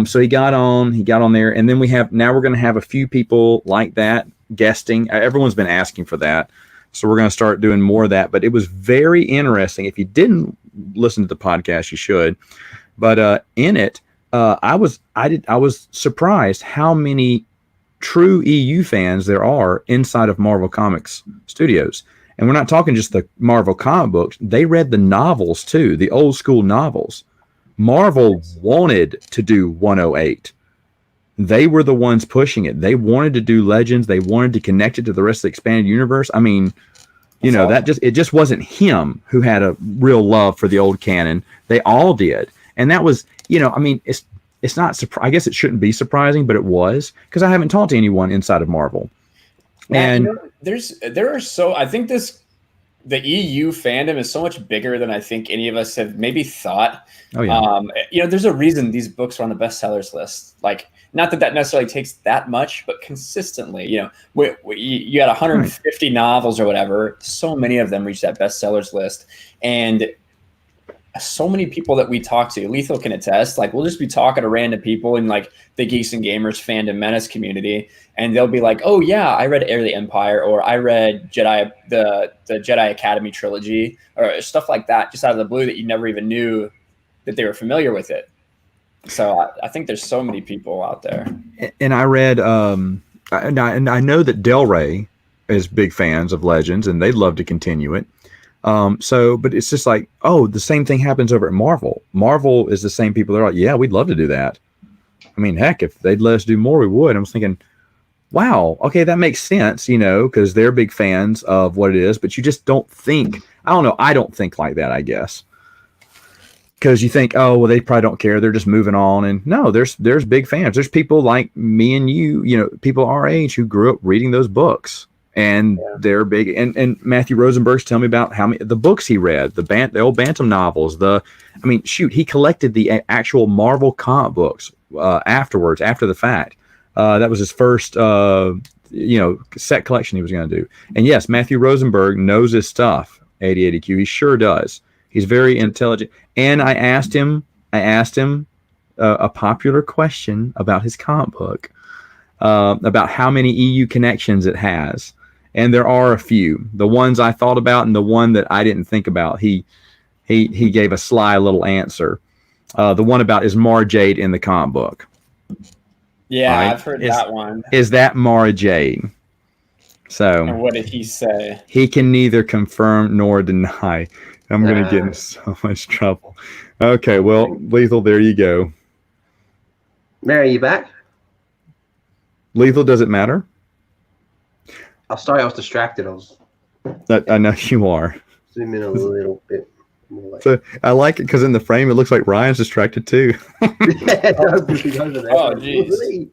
So he got on there. And then now we're going to have a few people like that guesting. Everyone's been asking for that. So we're going to start doing more of that. But it was very interesting. If you didn't listen to the podcast, you should. But in it, I was surprised how many true EU fans there are inside of Marvel Comics Studios. And we're not talking just the Marvel comic books. They read the novels too, the old school novels. Marvel wanted to do 108. They were the ones pushing it. They wanted to do Legends. They wanted to connect it to the rest of the expanded universe. I mean, it just wasn't him who had a real love for the old canon. They all did. And that was, it's not, I guess it shouldn't be surprising, but it was, because I haven't talked to anyone inside of Marvel. And I think the EU fandom is so much bigger than I think any of us have maybe thought. Oh yeah. There's a reason these books are on the bestsellers list. Like, not that necessarily takes that much, but consistently, you had 150 novels or whatever. So many of them reach that bestsellers list. And so many people that we talk to, Lethal can attest, like, we'll just be talking to random people in like the Geeks and Gamers fandom menace community, and they'll be like, oh yeah, I read Heir of the Empire, or I read the Jedi Academy trilogy, or stuff like that, just out of the blue, that you never even knew that they were familiar with it. So I think there's so many people out there. And I read, and I know that Del Rey is big fans of Legends, and they'd love to continue it. But it's just like, the same thing happens over at Marvel. Marvel is the same people. They're like, yeah, we'd love to do that. I mean, heck, if they'd let us do more, we would. I was thinking, wow, okay, that makes sense, because they're big fans of what it is, but you just don't think, I don't know, I don't think like that, I guess. Because you think, they probably don't care. They're just moving on. And no, there's big fans. There's people like me and you, people our age who grew up reading those books. And they're big. And Matthew Rosenberg's telling me about how many the books he read, the old Bantam novels. He collected the actual Marvel comic books afterwards, after the fact. That was his first, set collection he was going to do. And yes, Matthew Rosenberg knows his stuff. 8080Q, he sure does. He's very intelligent. And I asked him a popular question about his comic book, about how many EU connections it has. And there are a few. The ones I thought about and the one that I didn't think about, he gave a sly little answer. The one about, is Mara Jade in the comic book? Yeah, right? I've heard that one. Is that Mara Jade? So, and what did he say? He can neither confirm nor deny. I'm going to get in so much trouble. Okay, well, Lethal, there you go. Mary, are you back? Lethal, does it matter? I'm sorry, I was distracted. I know you are. Zoom in a little bit more. So I like it because in the frame it looks like Ryan's distracted too. Oh, jeez.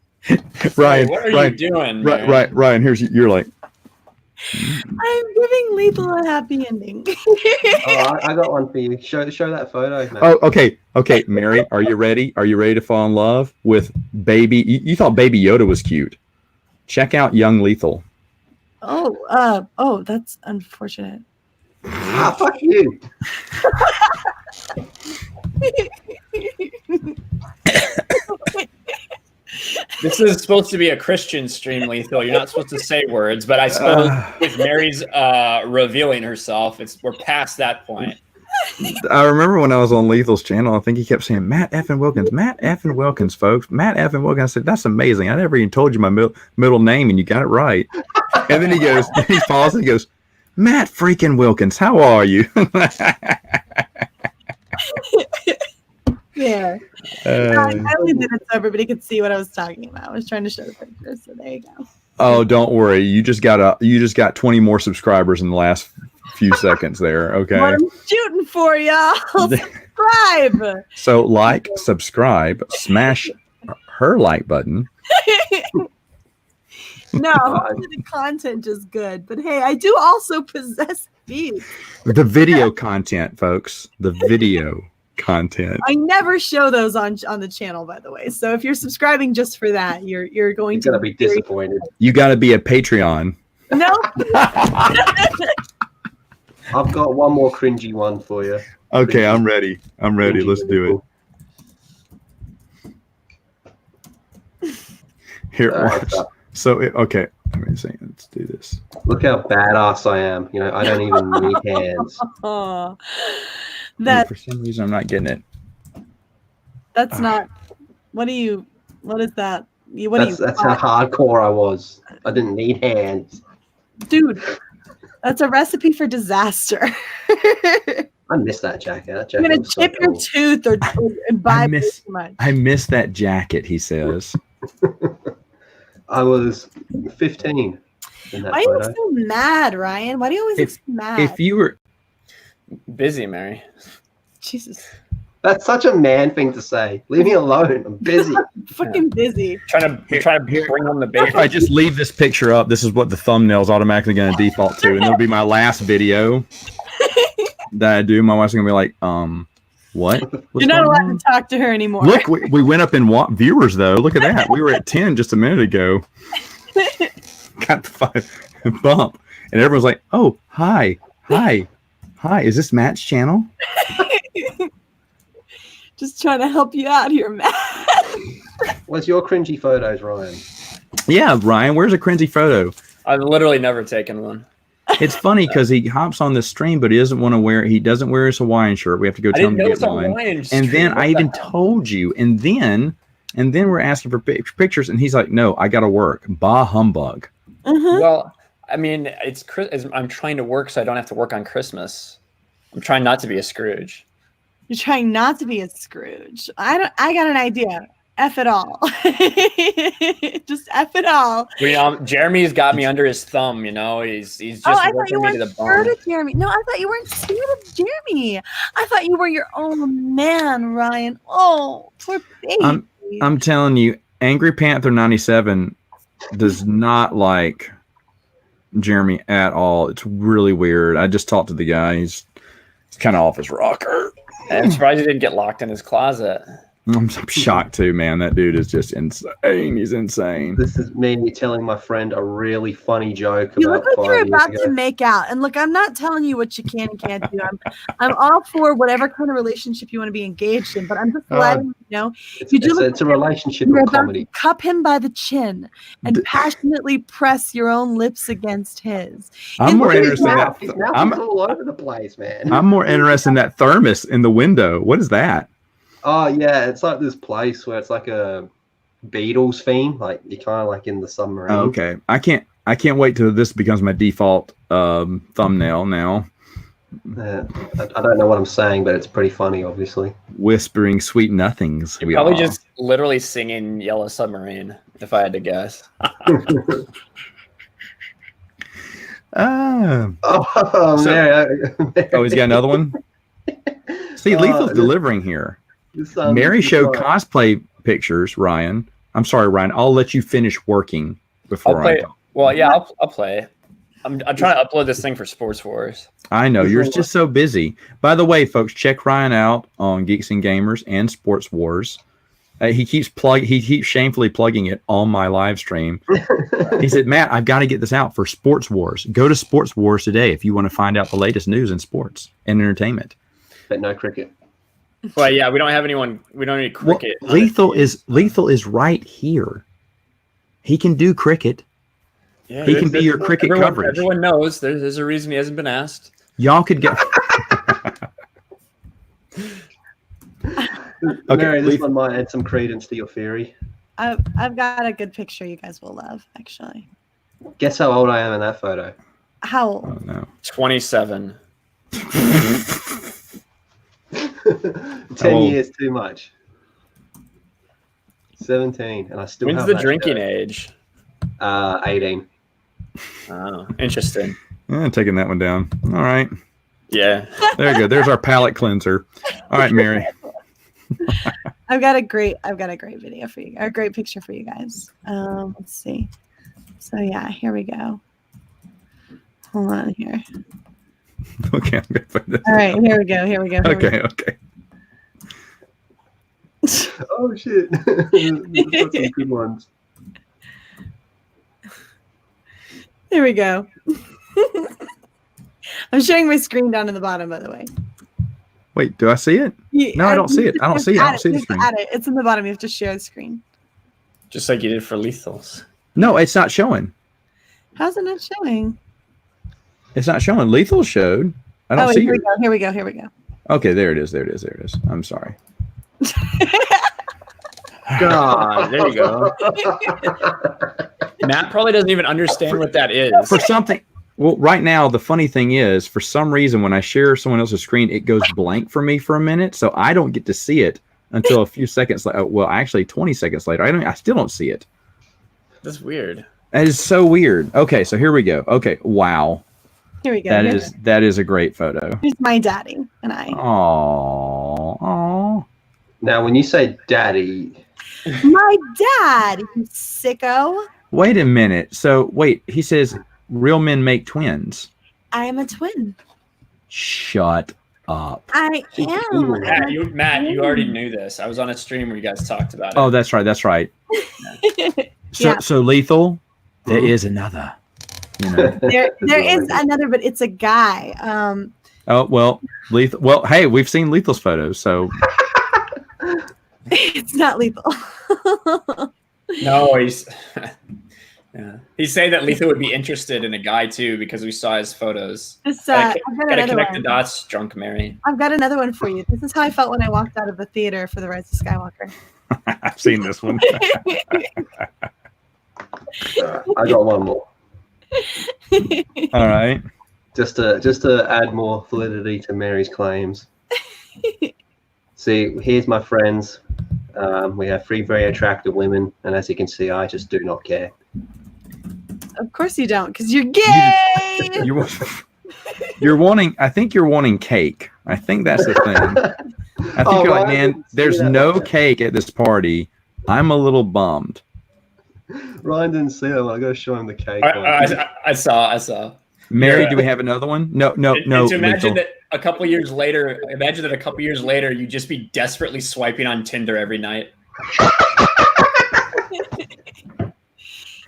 Ryan, what are you doing? Ryan, you're like. I'm giving Lethal a happy ending. I got one for you. Show that photo, man. Oh, okay, Mary, are you ready? Are you ready to fall in love with Baby? You thought Baby Yoda was cute. Check out Young Lethal. Oh, that's unfortunate. Fuck you. This is supposed to be a Christian stream, Lethal. You're not supposed to say words, but I suppose with Mary's revealing herself, we're past that point. I remember when I was on Lethal's channel, I think he kept saying, Matt Effin Wilkins, folks. Matt Effin Wilkins. I said, that's amazing. I never even told you my middle name, and you got it right. And then he pauses, and he goes, Matt freaking Wilkins, how are you? Yeah. I only did it so everybody could see what I was talking about. I was trying to show the pictures, so there you go. Oh, don't worry. You just got 20 more subscribers in the last few seconds there. Okay. What I'm shooting for, y'all. Subscribe. So subscribe, smash her like button. No, hopefully the content is good. But hey, I do also possess beats. The video content, folks. The video. content. I never show those on the channel, by the way. So if you're subscribing just for that, you're going You're gonna be disappointed. You got to be a Patreon. No. I've got one more cringy one for you. Okay, I'm ready. I'm ready. Let's do it. Here. So, okay. Let me see. Let's do this. Look how badass I am. You know, I don't even need hands. Oh, For some reason, I'm not getting it. That's not. What is that? That's how hardcore I was. I didn't need hands. Dude, that's a recipe for disaster. I miss that jacket. I'm gonna chip your tooth or imbibe too much. I miss that jacket, he says. I was 15 in that Why are you photo. so mad, Ryan? Why do you always look so mad? If you were busy, Mary. Jesus. That's such a man thing to say. Leave me alone. I'm busy. Fucking busy. Trying to bring home the bacon. If I just leave this picture up, this is what the thumbnail's automatically going to default to, and it'll be my last video that I do. My wife's going to be like, what? What's You're not going allowed on? to talk to her anymore. Look, we went up in viewers, though. Look at that. We were at 10 just a minute ago. Got the 5 bump. And everyone's like, oh, hi. Is this Matt's channel? Just trying to help you out here, Matt. What's your cringy photos, Ryan? Yeah, Ryan, where's a cringy photo? I've literally never taken one. It's funny because he hops on this stream, but he doesn't want to wear. He doesn't wear his Hawaiian shirt. We have to go tell him to get one. And then I even told you. And then we're asking for pictures, and he's like, "No, I got to work." Bah humbug. Uh-huh. Well, I mean, I'm trying to work so I don't have to work on Christmas. I'm trying not to be a Scrooge. You're trying not to be a Scrooge. I got an idea. F it all. Just F it all. You know, Jeremy's got me under his thumb. You know, he's just I thought you working me to weren't the scared bone. of Jeremy. No, I thought you weren't scared of Jeremy. I thought you were your own man, Ryan. Oh, poor baby. I'm telling you, Angry Panther 97 does not like Jeremy at all. It's really weird. I just talked to the guy. He's kind of off his rocker. I'm surprised he didn't get locked in his closet. I'm shocked too, man. That dude is just insane. He's insane. This is me telling my friend a really funny joke You about look like 5 you're years about ago. to make out. And look, I'm not telling you what you can and can't do. I'm all for whatever kind of relationship you want to be engaged in, but I'm just letting you know. It's a relationship You're of about comedy. to cup him by the chin and passionately press your own lips against his. I'm more interested in that. His mouth is all over the place, man. I'm more interested in that thermos in the window. What is that? Oh yeah, it's like this place where it's like a Beatles theme, like you're kind of like in the submarine. Oh, okay, I can't wait till this becomes my default thumbnail now. I don't know what I'm saying, but it's pretty funny, obviously. Whispering sweet nothings. You're probably just literally singing Yellow Submarine, if I had to guess. He's got another one. See, Lethal's delivering here. Mary showed cosplay pictures, Ryan. I'm sorry, Ryan. I'll let you finish working before I talk. Well, yeah, I'll play. I'm trying to upload this thing for Sports Wars. I know you're just so busy. By the way, folks, check Ryan out on Geeks and Gamers and Sports Wars. He keeps shamefully plugging it on my live stream. He said, "Matt, I've got to get this out for Sports Wars. Go to Sports Wars today if you want to find out the latest news in sports and entertainment." But no cricket. Well, yeah, we don't have anyone. We don't need cricket. Well, Lethal is right here. He can do cricket. Yeah, he can be your cricket coverage. Everyone knows there's a reason he hasn't been asked. Y'all could get. Okay, Mary, this one might add some credence to your theory. I've got a good picture you guys will love, actually. Guess how old I am in that photo? How old? Oh, no. 27. 10 years too much. 17, and I still. When's have the that drinking shirt. age? 18. Oh, interesting. Taking that one down. All right. Yeah. There you go. There's our palate cleanser. All right, Mary. I've got a great video for you, or a great picture for you guys. Let's see. So yeah, here we go. Hold on here. Okay, I'm gonna put this. All right, here we go. Okay. Oh shit! We've got some good ones. There we go. I'm showing my screen down in the bottom, by the way. Wait, do I see it? No, I don't see it. I don't see it. I don't see the screen. It's in the bottom. You have to share the screen. Just like you did for Lethals. No, it's not showing. How's it not showing? It's not showing. Lethal showed. I don't see it. Here we go. Okay, there it is. I'm sorry. God, there you go. Matt probably doesn't even understand what that is. For something. Well, right now, the funny thing is, for some reason, when I share someone else's screen, it goes blank for me for a minute, so I don't get to see it until a few seconds later. Well, actually, 20 seconds later. I still don't see it. That's weird. That is so weird. Okay, so here we go. Okay, wow. Here we go. That is a great photo. Here's my daddy and I. Aww. Now, when you say daddy, My dad, you sicko. Wait a minute. So, wait, he says real men make twins. I am a twin. Shut up. I am. Matt, you already knew this. I was on a stream where you guys talked about it. Oh, that's right. So Lethal, there is another. You know. there is another, but it's a guy. Oh, well, Lethal. Well, hey, we've seen Lethal's photos, so. It's not Lethal. No, he's saying that Lethal would be interested in a guy too because we saw his photos. Gotta connect the dots, drunk Mary. I've got another one for you. This is how I felt when I walked out of the theater for The Rise of Skywalker. I've seen this one. I got one more. All right. Just to add more validity to Mary's claims. See, here's my friends. We have 3 very attractive women, and as you can see, I just do not care. Of course you don't, because you're gay. You're wanting. I think you're wanting cake. I think that's the thing. I think you're like, man, there's no cake at this party. I'm a little bummed. Ryan didn't see him. I gotta show him the cake. I saw. Mary, do we have another one? No. To imagine that a couple years later, you'd just be desperately swiping on Tinder every night.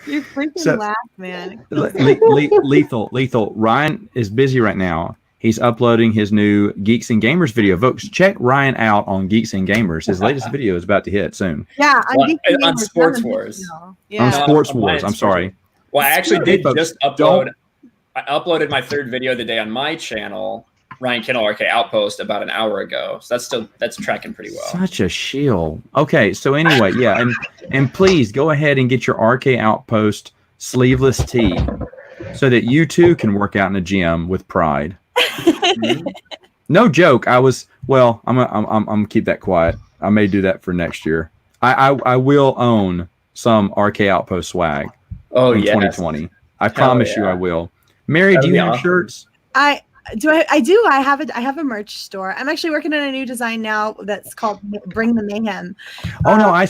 You freaking laugh, man. Lethal. Ryan is busy right now. He's uploading his new Geeks and Gamers video. Folks, check Ryan out on Geeks and Gamers. His latest video is about to hit soon. Yeah, on Sports Wars. Yeah. On Sports Wars. I'm sorry. Well, I actually did just upload. I uploaded my 3rd video of the day on my channel, Ryan Kennel RK Outpost, about an hour ago. So that's tracking pretty well. Such a shield. Okay, so anyway, yeah, and please go ahead and get your RK Outpost sleeveless tee so that you too can work out in a gym with pride. No joke. I'm gonna keep that quiet. I may do that for next year. I will own some RK Outpost swag. Oh, in yes. 2020. I promise you I will. Mary, do you have shirts? I do. I have a merch store. I'm actually working on a new design now that's called Bring the Mayhem. Oh no, I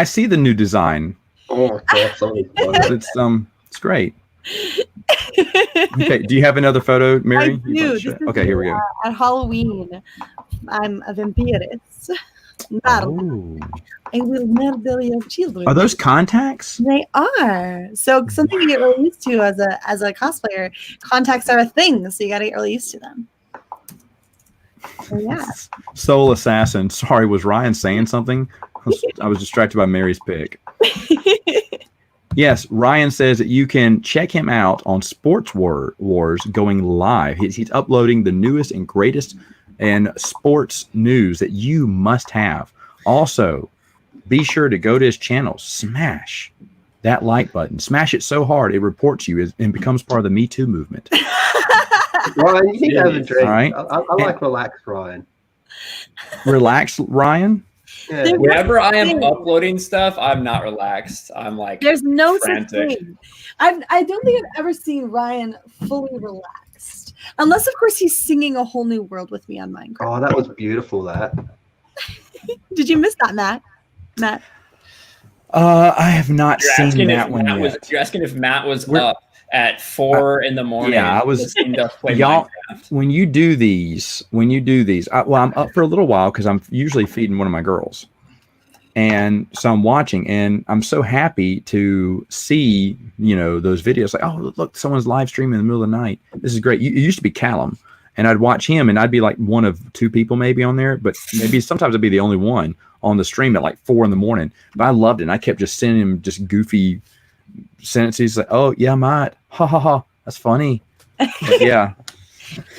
see the new design. Oh, it's great. Okay, do you have another photo, Mary? I do. Okay, here we go. At Halloween, I'm a vampiress. Oh. I will murder your children. Are those contacts? They are. So something you get really used to as a cosplayer. Contacts are a thing, so you got to get really used to them. So, yeah. Soul Assassin. Sorry, was Ryan saying something? I was distracted by Mary's pic. Yes, Ryan says that you can check him out on Sports Wars going live. He's uploading the newest and greatest and sports news that you must have. Also, be sure to go to his channel, smash that like button, smash it so hard it reports you and becomes part of the Me Too movement. Ryan, you need to have a drink. All right. I like relaxed Ryan. Relaxed Ryan? Yeah. Whenever I am uploading stuff, I'm not relaxed. I'm like, there's no frantic. such thing. I don't think I've ever seen Ryan fully relaxed, unless of course he's singing A Whole New World with me on Minecraft. Oh, that was beautiful. That. Did you miss that, Matt? I have not seen that one yet. You're asking if Matt was up at 4 in the morning. Yeah, I was. Y'all, when you do these, I'm up for a little while because I'm usually feeding one of my girls. And so I'm watching, and I'm so happy to see, those videos. Like, oh, look, someone's live streaming in the middle of the night. This is great. It used to be Callum, and I'd watch him, and I'd be like one of two people maybe on there, but maybe sometimes I'd be the only one on the stream at like 4 a.m. But I loved it, and I kept just sending him just goofy sentences like, "Oh yeah, mate, ha ha ha, that's funny." But, yeah.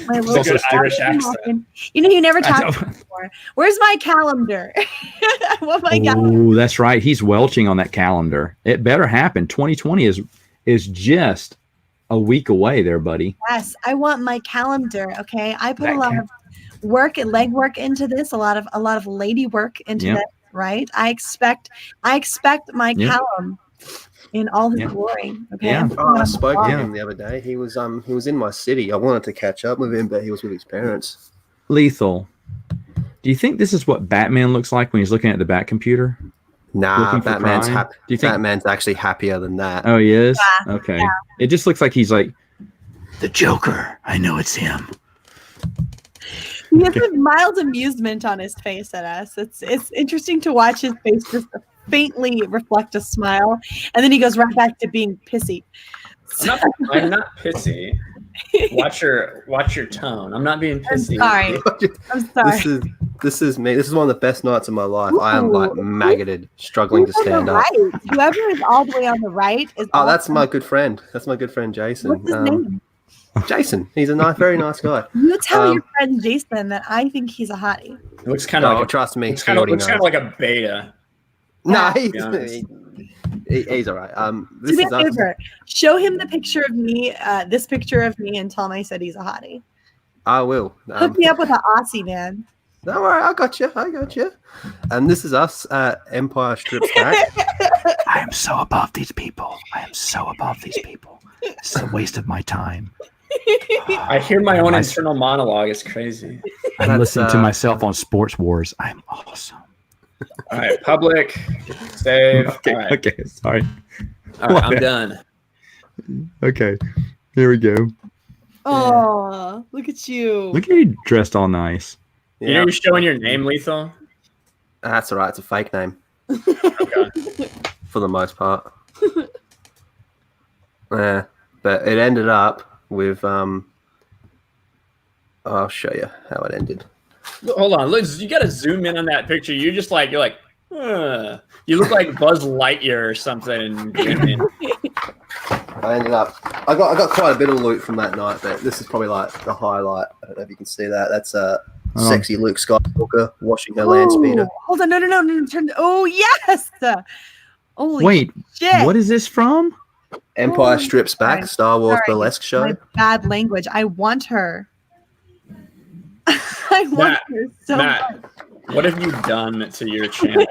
My It's a good Irish accent. You never talked to me before. Where's my calendar? I want my calendar. Oh, that's right. He's welching on that calendar. It better happen. 2020 is just a week away there, buddy. Yes, I want my calendar. Okay, I put a lot of work and leg work into this. A lot of lady work into this. Right. I expect my Callum in all his glory. Okay. Yeah. I spoke to him the other day. He was in my city. I wanted to catch up with him, but he was with his parents. Lethal. Do you think this is what Batman looks like when he's looking at the Bat computer? Nah, Batman's happy. Do you think Batman's actually happier than that? Oh, he is? Yeah. Okay. Yeah. It just looks like he's like the Joker. I know it's him. He has a mild amusement on his face at us. It's interesting to watch his face just faintly reflect a smile, and then he goes right back to being pissy. I'm not pissy. Watch your tone. I'm not being pissy. I'm sorry. This is me. This is one of the best nights of my life. I am like maggoted, struggling to stand up. Right. Whoever is all the way on the right is. Oh, that's my good friend. That's my good friend Jason. What's his name? Jason. He's a very nice guy. You tell your friend Jason that I think he's a hottie. It looks kind of trust me. It's kind of like a beta. No, Yeah. he's all right. Do me a favor. Show him the picture of me, this picture of me, and tell him I said he's a hottie. I will. Hook me up with an Aussie, man. Don't worry, I got you. And this is us at Empire Strips Back. I am so above these people. It's a waste of my time. I hear my own internal monologue. It's crazy. I'm listening to myself on Sports Wars. I'm awesome. All right, public, save. Okay, All right. okay, sorry. All right, I'm done. Okay, here we go. Oh, look at you. Look at you dressed all nice. You know you're showing your name, Lethal? That's all right. It's a fake name. Okay. For the most part. Yeah, but it ended up with I'll show you how it ended. Hold on, look, you gotta zoom in on that picture. You're like, you look like Buzz Lightyear or something. I ended up. I got quite a bit of loot from that night, but this is probably like the highlight. I don't know if you can see that. That's sexy Luke Skywalker washing her land speeder. Hold on, no. Oh yes. Holy Wait, shit. what is this from? Empire Strips Back, sorry. Star Wars Sorry. burlesque show. My bad language. I want her. I want her so Matt, much. what have you done to your channel?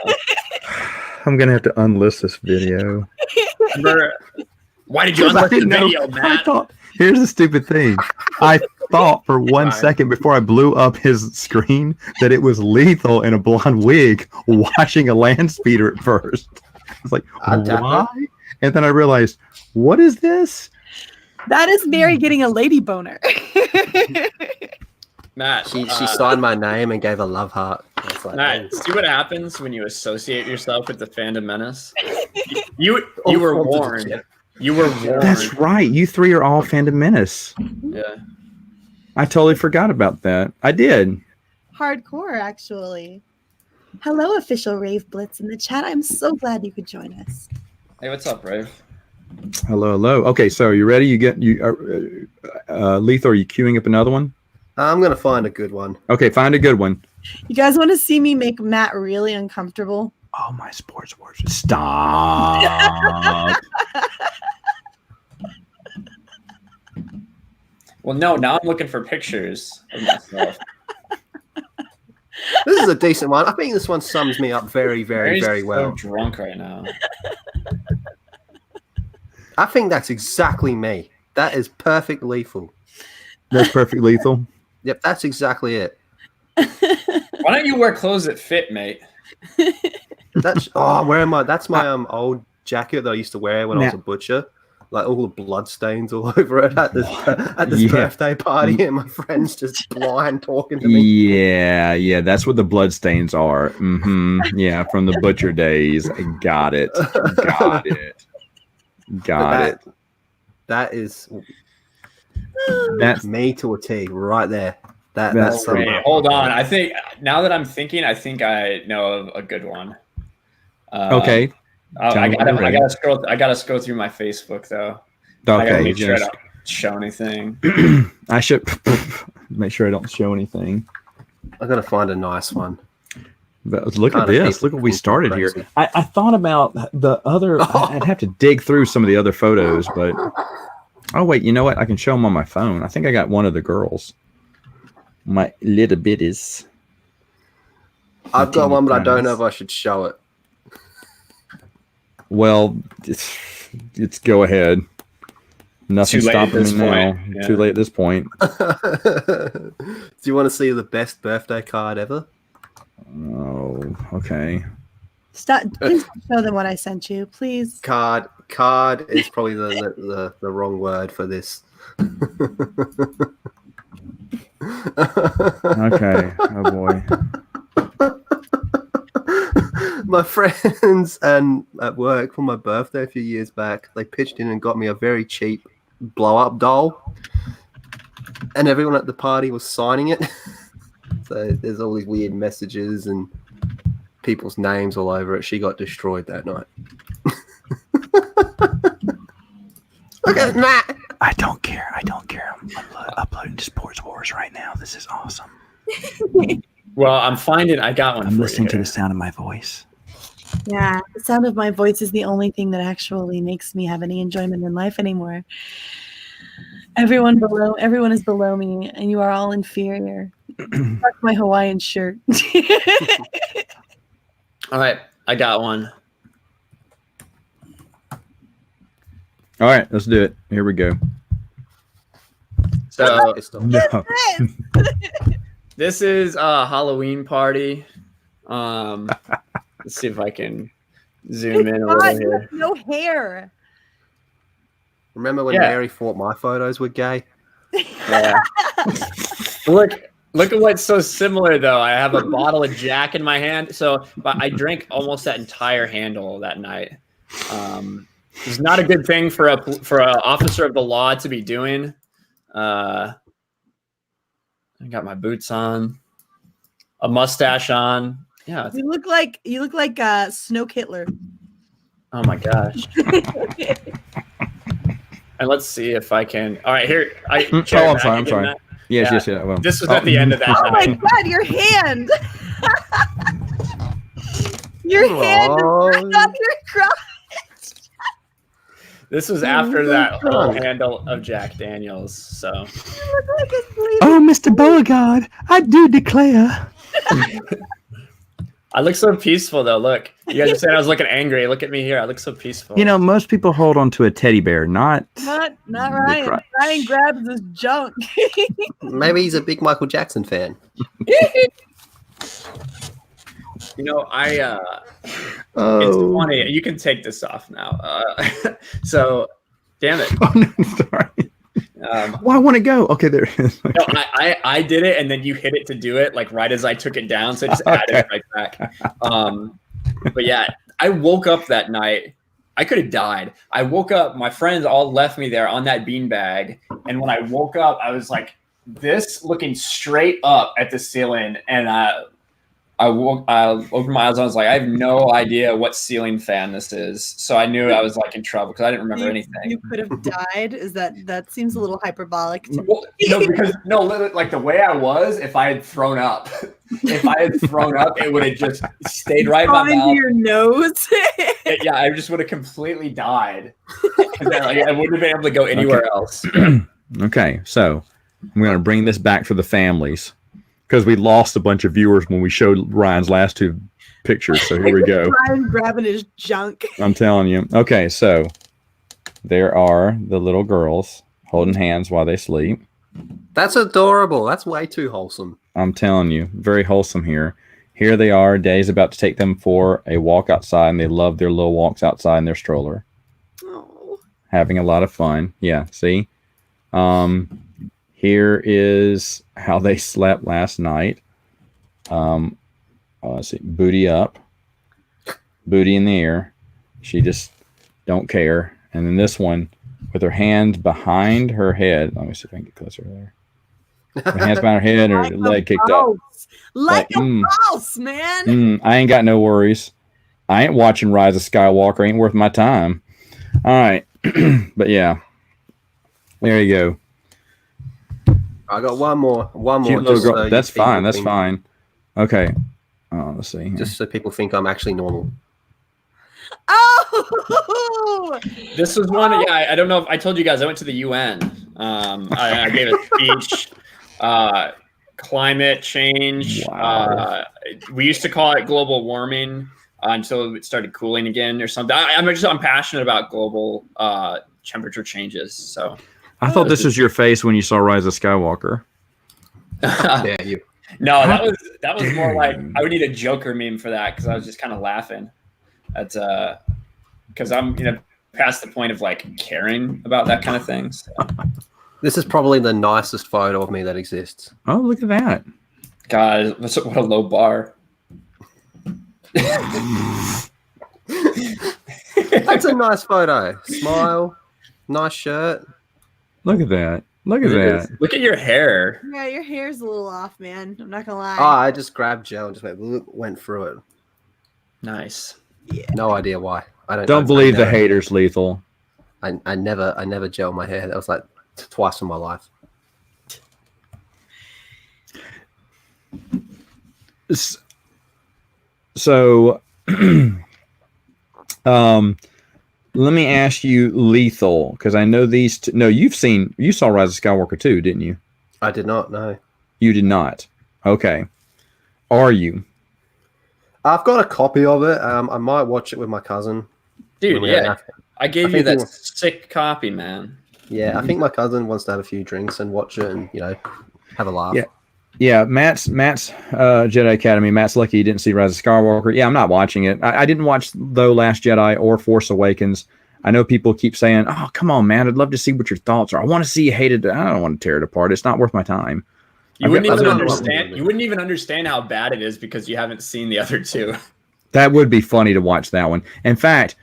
I'm gonna have to unlist this video. Why did you unlist the video, Matt? Here's the stupid thing. I thought for 1 second before I blew up his screen that it was Lethal in a blonde wig washing a land speeder at first. I was like, why? And then I realized, what is this? That is Mary getting a lady boner. Matt, She signed my name and gave a love heart. Like, Matt, see what happens when you associate yourself with the Fandom Menace? You were warned. You were warned. That's right. You three are all Fandom Menace. Yeah. I totally forgot about that. I did. Hardcore, actually. Hello, official Rave Blitz in the chat. I'm so glad you could join us. Hey, what's up, Rave? Hello. Okay, so you ready? Lethal, are you queuing up another one? I'm gonna find a good one. Okay, find a good one. You guys want to see me make Matt really uncomfortable? Oh, my Sports Wars. Stop. Well, no, now I'm looking for pictures of myself. This is a decent one. I think this one sums me up very, very, Mary's very well. so drunk right now. I think that's exactly me. That is perfect Lethal. That's perfect Lethal. Yep, that's exactly it. Why don't you wear clothes that fit, mate? That's where am I? That's my old jacket that I used to wear when I was a butcher. like all the blood stains all over it at this birthday party, and my friend's just blind talking to me. Yeah, that's what the blood stains are. Yeah, from the butcher days. Got it. That is that's me to a T right there. That's hold on. I think now that I'm thinking, I think I know of a good one. Okay. I gotta scroll through my Facebook though. Okay. I gotta make sure I don't show anything. I should make sure I don't show anything. I gotta find a nice one. But look at this. Look what we started here. I thought about the other. I'd have to dig through some of the other photos, but oh wait, you know what? I can show them on my phone. I think I got one of the girls. My little bitties. I've got one, but I don't know if I should show it. Well, it's go ahead. Nothing stopping me now. Yeah. Too late at this point. Do you want to see the best birthday card ever? Oh, okay. Stop! Please show them what I sent you, please. Card is probably the wrong word for this. Okay. Oh boy. My friends and at work for my birthday a few years back, they pitched in and got me a very cheap blow-up doll, and everyone at the party was signing it. So there's all these weird messages and people's names all over it. She got destroyed that night. Look at that. I don't care. I'm uploading to Sports Wars right now. This is awesome. Well, I got one. I'm listening to the sound of my voice. Yeah, the sound of my voice is the only thing that actually makes me have any enjoyment in life anymore. Everyone is below me, and you are all inferior. Fuck my Hawaiian shirt. All right, I got one. All right, let's do it. Here we go. So No. this is a Halloween party. Let's see if I can zoom in a little God, here. no hair. Remember when Mary thought my photos were gay? Yeah. Look at what's so similar though. I have a bottle of Jack in my hand. But I drank almost that entire handle that night. It's not a good thing for a officer of the law to be doing. I got my boots on, a mustache on. Yeah, you look like Snoke Hitler. Oh my gosh. And let's see if I can. All right, here. I'm sorry. Yes. Well. This was at the end of that. Oh my God, your hand! Your hand is right on your crotch. This was after that whole handle of Jack Daniels. So. You look like a sleepy. Oh, Mr. Beauregard, I do declare. I look so peaceful, though. Look, you guys are saying I was looking angry. Look at me here. I look so peaceful. You know, most people hold on to a teddy bear, not Ryan. Ryan grabs his junk. Maybe he's a big Michael Jackson fan. You know, it's funny. You can take this off now. So, damn it. Oh, no, sorry. I want to go. Okay, there it is. Okay. No, I did it, and then you hit it to do it, like right as I took it down, so I just added it right back. But yeah, I woke up that night. I could have died. I woke up. My friends all left me there on that beanbag, and when I woke up, I was like this, looking straight up at the ceiling, and I opened my eyes and I was like, I have no idea what ceiling fan this is. So I knew I was like in trouble because I didn't remember anything. You could have died. That seems a little hyperbolic to me. Well, like the way I was, if I had thrown up, it would have just stayed right in my mouth. Your nose. Yeah, I just would have completely died. I wouldn't have been able to go anywhere else. Okay, so I'm going to bring this back for the families. Because we lost a bunch of viewers when we showed Ryan's last two pictures. So here we go. Ryan grabbing his junk. I'm telling you. Okay, so there are the little girls holding hands while they sleep. That's adorable. That's way too wholesome. I'm telling you. Very wholesome here. Here they are. Daddy's about to take them for a walk outside, and they love their little walks outside in their stroller. Oh. having a lot of fun. Yeah, see? Here is how they slept last night. Let's see, booty up, booty in the air. She just don't care. And then this one with her hands behind her head. Let me see if I can get closer there. Her hands behind her head and her leg kicked up. Like a boss, man. I ain't got no worries. I ain't watching Rise of Skywalker. Ain't worth my time. All right. But yeah. There you go. I got one more. Cute little girl. That's fine. That's fine. Okay. Let's see. Just so people think I'm actually normal. Oh! This was one. Yeah, I don't know if I told you guys. I went to the UN. I gave a speech. Climate change. Wow. We used to call it global warming until it started cooling again or something. I'm passionate about global temperature changes. So I thought this was your face when you saw Rise of Skywalker. Yeah, you. No, that was more like I would need a Joker meme for that because I was just kind of laughing. That's because I'm past the point of like caring about that kind of thing. So. This is probably the nicest photo of me that exists. Oh, look at that. God, what a low bar. That's a nice photo. Smile, nice shirt. Look at that. Look at that. Look at your hair. Yeah, your hair's a little off, man. I'm not gonna lie. Oh, I just grabbed gel and just went through it. Nice. Yeah. No idea why. Don't believe the haters, Lethal. I never gel my hair. That was like twice in my life. So, let me ask you, Lethal, because I know these. No, you saw Rise of Skywalker too, didn't you? I did not know. You did not. Okay. Are you? I've got a copy of it. I might watch it with my cousin. Dude, yeah. I gave you that sick copy, man. Yeah, I think my cousin wants to have a few drinks and watch it and, have a laugh. Yeah. Matt's Jedi Academy. Matt's lucky he didn't see Rise of Skywalker. Yeah, I'm not watching it. I didn't watch, though, Last Jedi or Force Awakens. I know people keep saying, oh, come on, man. I'd love to see what your thoughts are. I want to see you hated. I don't want to tear it apart. It's not worth my time. You wouldn't even understand how bad it is because you haven't seen the other two. That would be funny to watch that one. In fact,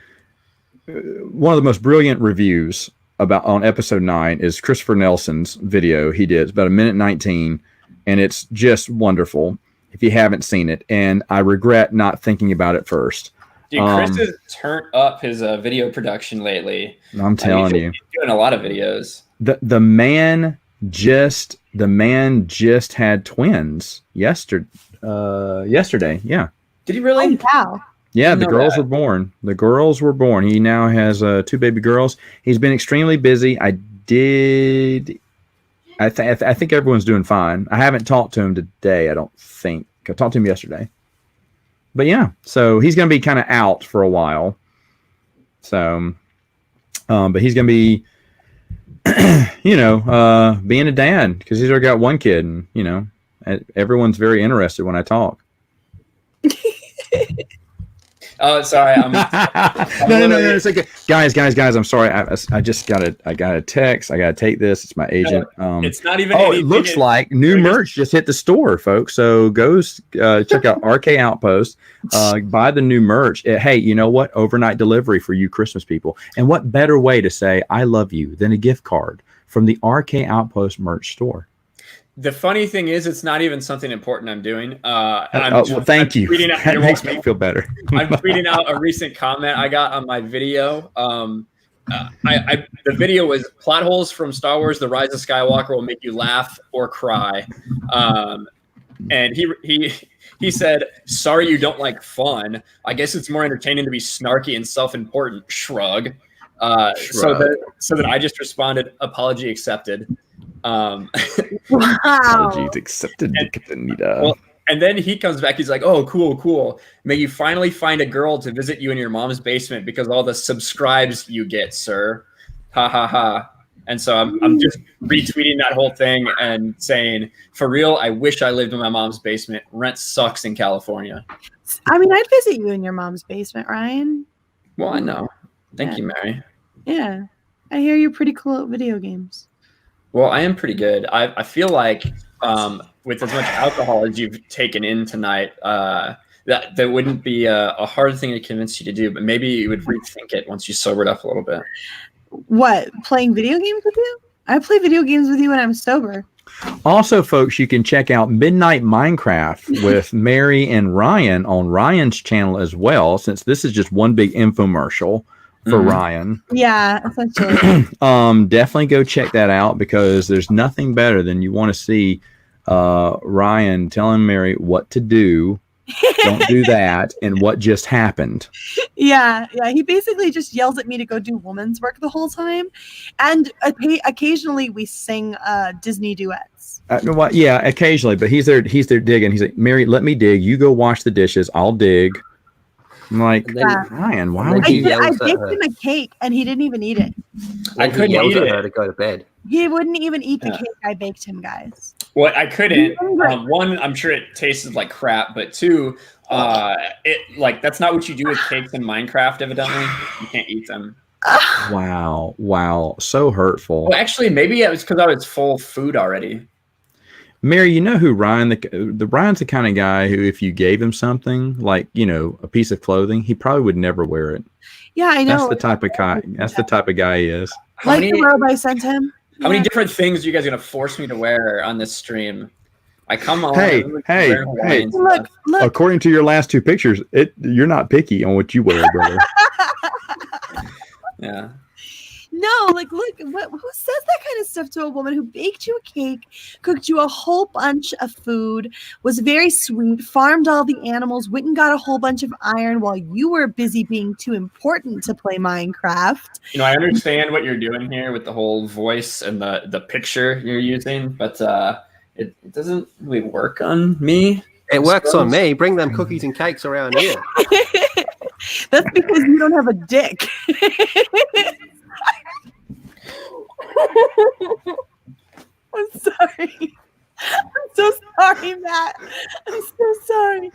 one of the most brilliant reviews on episode 9 is Christopher Nelson's video he did. It's about 1:19, and it's just wonderful if you haven't seen it. And I regret not thinking about it first. Dude, Chris has turned up his video production lately. I'm telling you, he's doing a lot of videos. The man just had twins yesterday. Yeah. Did he really? Oh, wow. Yeah, the girls were born. The girls were born. He now has 2 baby girls. He's been extremely busy. I think everyone's doing fine. I haven't talked to him today, I don't think. I talked to him yesterday. But yeah, so he's going to be kind of out for a while. So, but he's going to be, being a dad because he's already got 1 kid. And, everyone's very interested when I talk. Oh, sorry. No. It's okay. Guys. I'm sorry. I just got a text. I got to take this. It's my agent. It's not even. It looks like new merch just hit the store, folks. So go check out RK Outpost. Buy the new merch. Hey, you know what? Overnight delivery for you Christmas people. And what better way to say I love you than a gift card from the RK Outpost merch store? The funny thing is, it's not even something important I'm doing. Thank you. That makes me feel better. I'm tweeting out a recent comment I got on my video. The video was plot holes from Star Wars: The Rise of Skywalker will make you laugh or cry. And he said, "Sorry you don't like fun. I guess it's more entertaining to be snarky and self-important." Shrug. So that I just responded, "Apology accepted." Wow. Apologies accepted. And then he comes back. He's like, "Oh, cool. May you finally find a girl to visit you in your mom's basement because all the subscribes you get, sir. Ha ha ha." And so I'm just retweeting that whole thing and saying, for real, I wish I lived in my mom's basement. Rent sucks in California. I mean, I'd visit you in your mom's basement, Ryan. Well, I know. Thank you, Mary. Yeah. I hear you're pretty cool at video games. Well, I am pretty good. I feel like with as much alcohol as you've taken in tonight, that wouldn't be a hard thing to convince you to do, but maybe you would rethink it once you sobered up a little bit. What? Playing video games with you? I play video games with you when I'm sober. Also, folks, you can check out Midnight Minecraft with Mary and Ryan on Ryan's channel as well, since this is just one big infomercial for Ryan. Yeah, essentially. Definitely go check that out, because there's nothing better than you want to see Ryan telling Mary what to do. Don't do that, and what just happened. Yeah. He basically just yells at me to go do woman's work the whole time, and occasionally we sing Disney duets. Yeah, occasionally, but he's there digging. He's like, Mary, let me dig. You go wash the dishes. I'll dig. I'm like, Ryan, why would you? I baked him a cake, and he didn't even eat it. I couldn't eat it. Her to go to bed. He wouldn't even eat the cake I baked him, guys. Well, I couldn't. One, I'm sure it tasted like crap, but two, that's not what you do with cakes in Minecraft. Evidently, you can't eat them. Wow, so hurtful. Well, actually, maybe it was because I was full of food already. Mary, you know who Ryan? Ryan's the kind of guy who, if you gave him something like a piece of clothing, he probably would never wear it. Yeah, I know. That's the type of guy. That's the type of guy he is. Like the robe I sent him. How many different things are you guys gonna force me to wear on this stream? I come on. Hey! Look. According to your last two pictures, you're not picky on what you wear, brother. Yeah. No, look, who says that kind of stuff to a woman who baked you a cake, cooked you a whole bunch of food, was very sweet, farmed all the animals, went and got a whole bunch of iron while you were busy being too important to play Minecraft. I understand what you're doing here with the whole voice and the picture you're using, but it doesn't really work on me. It works on me. Bring them cookies and cakes around here. That's because you don't have a dick. I'm sorry. I'm so sorry, Matt. I'm so sorry.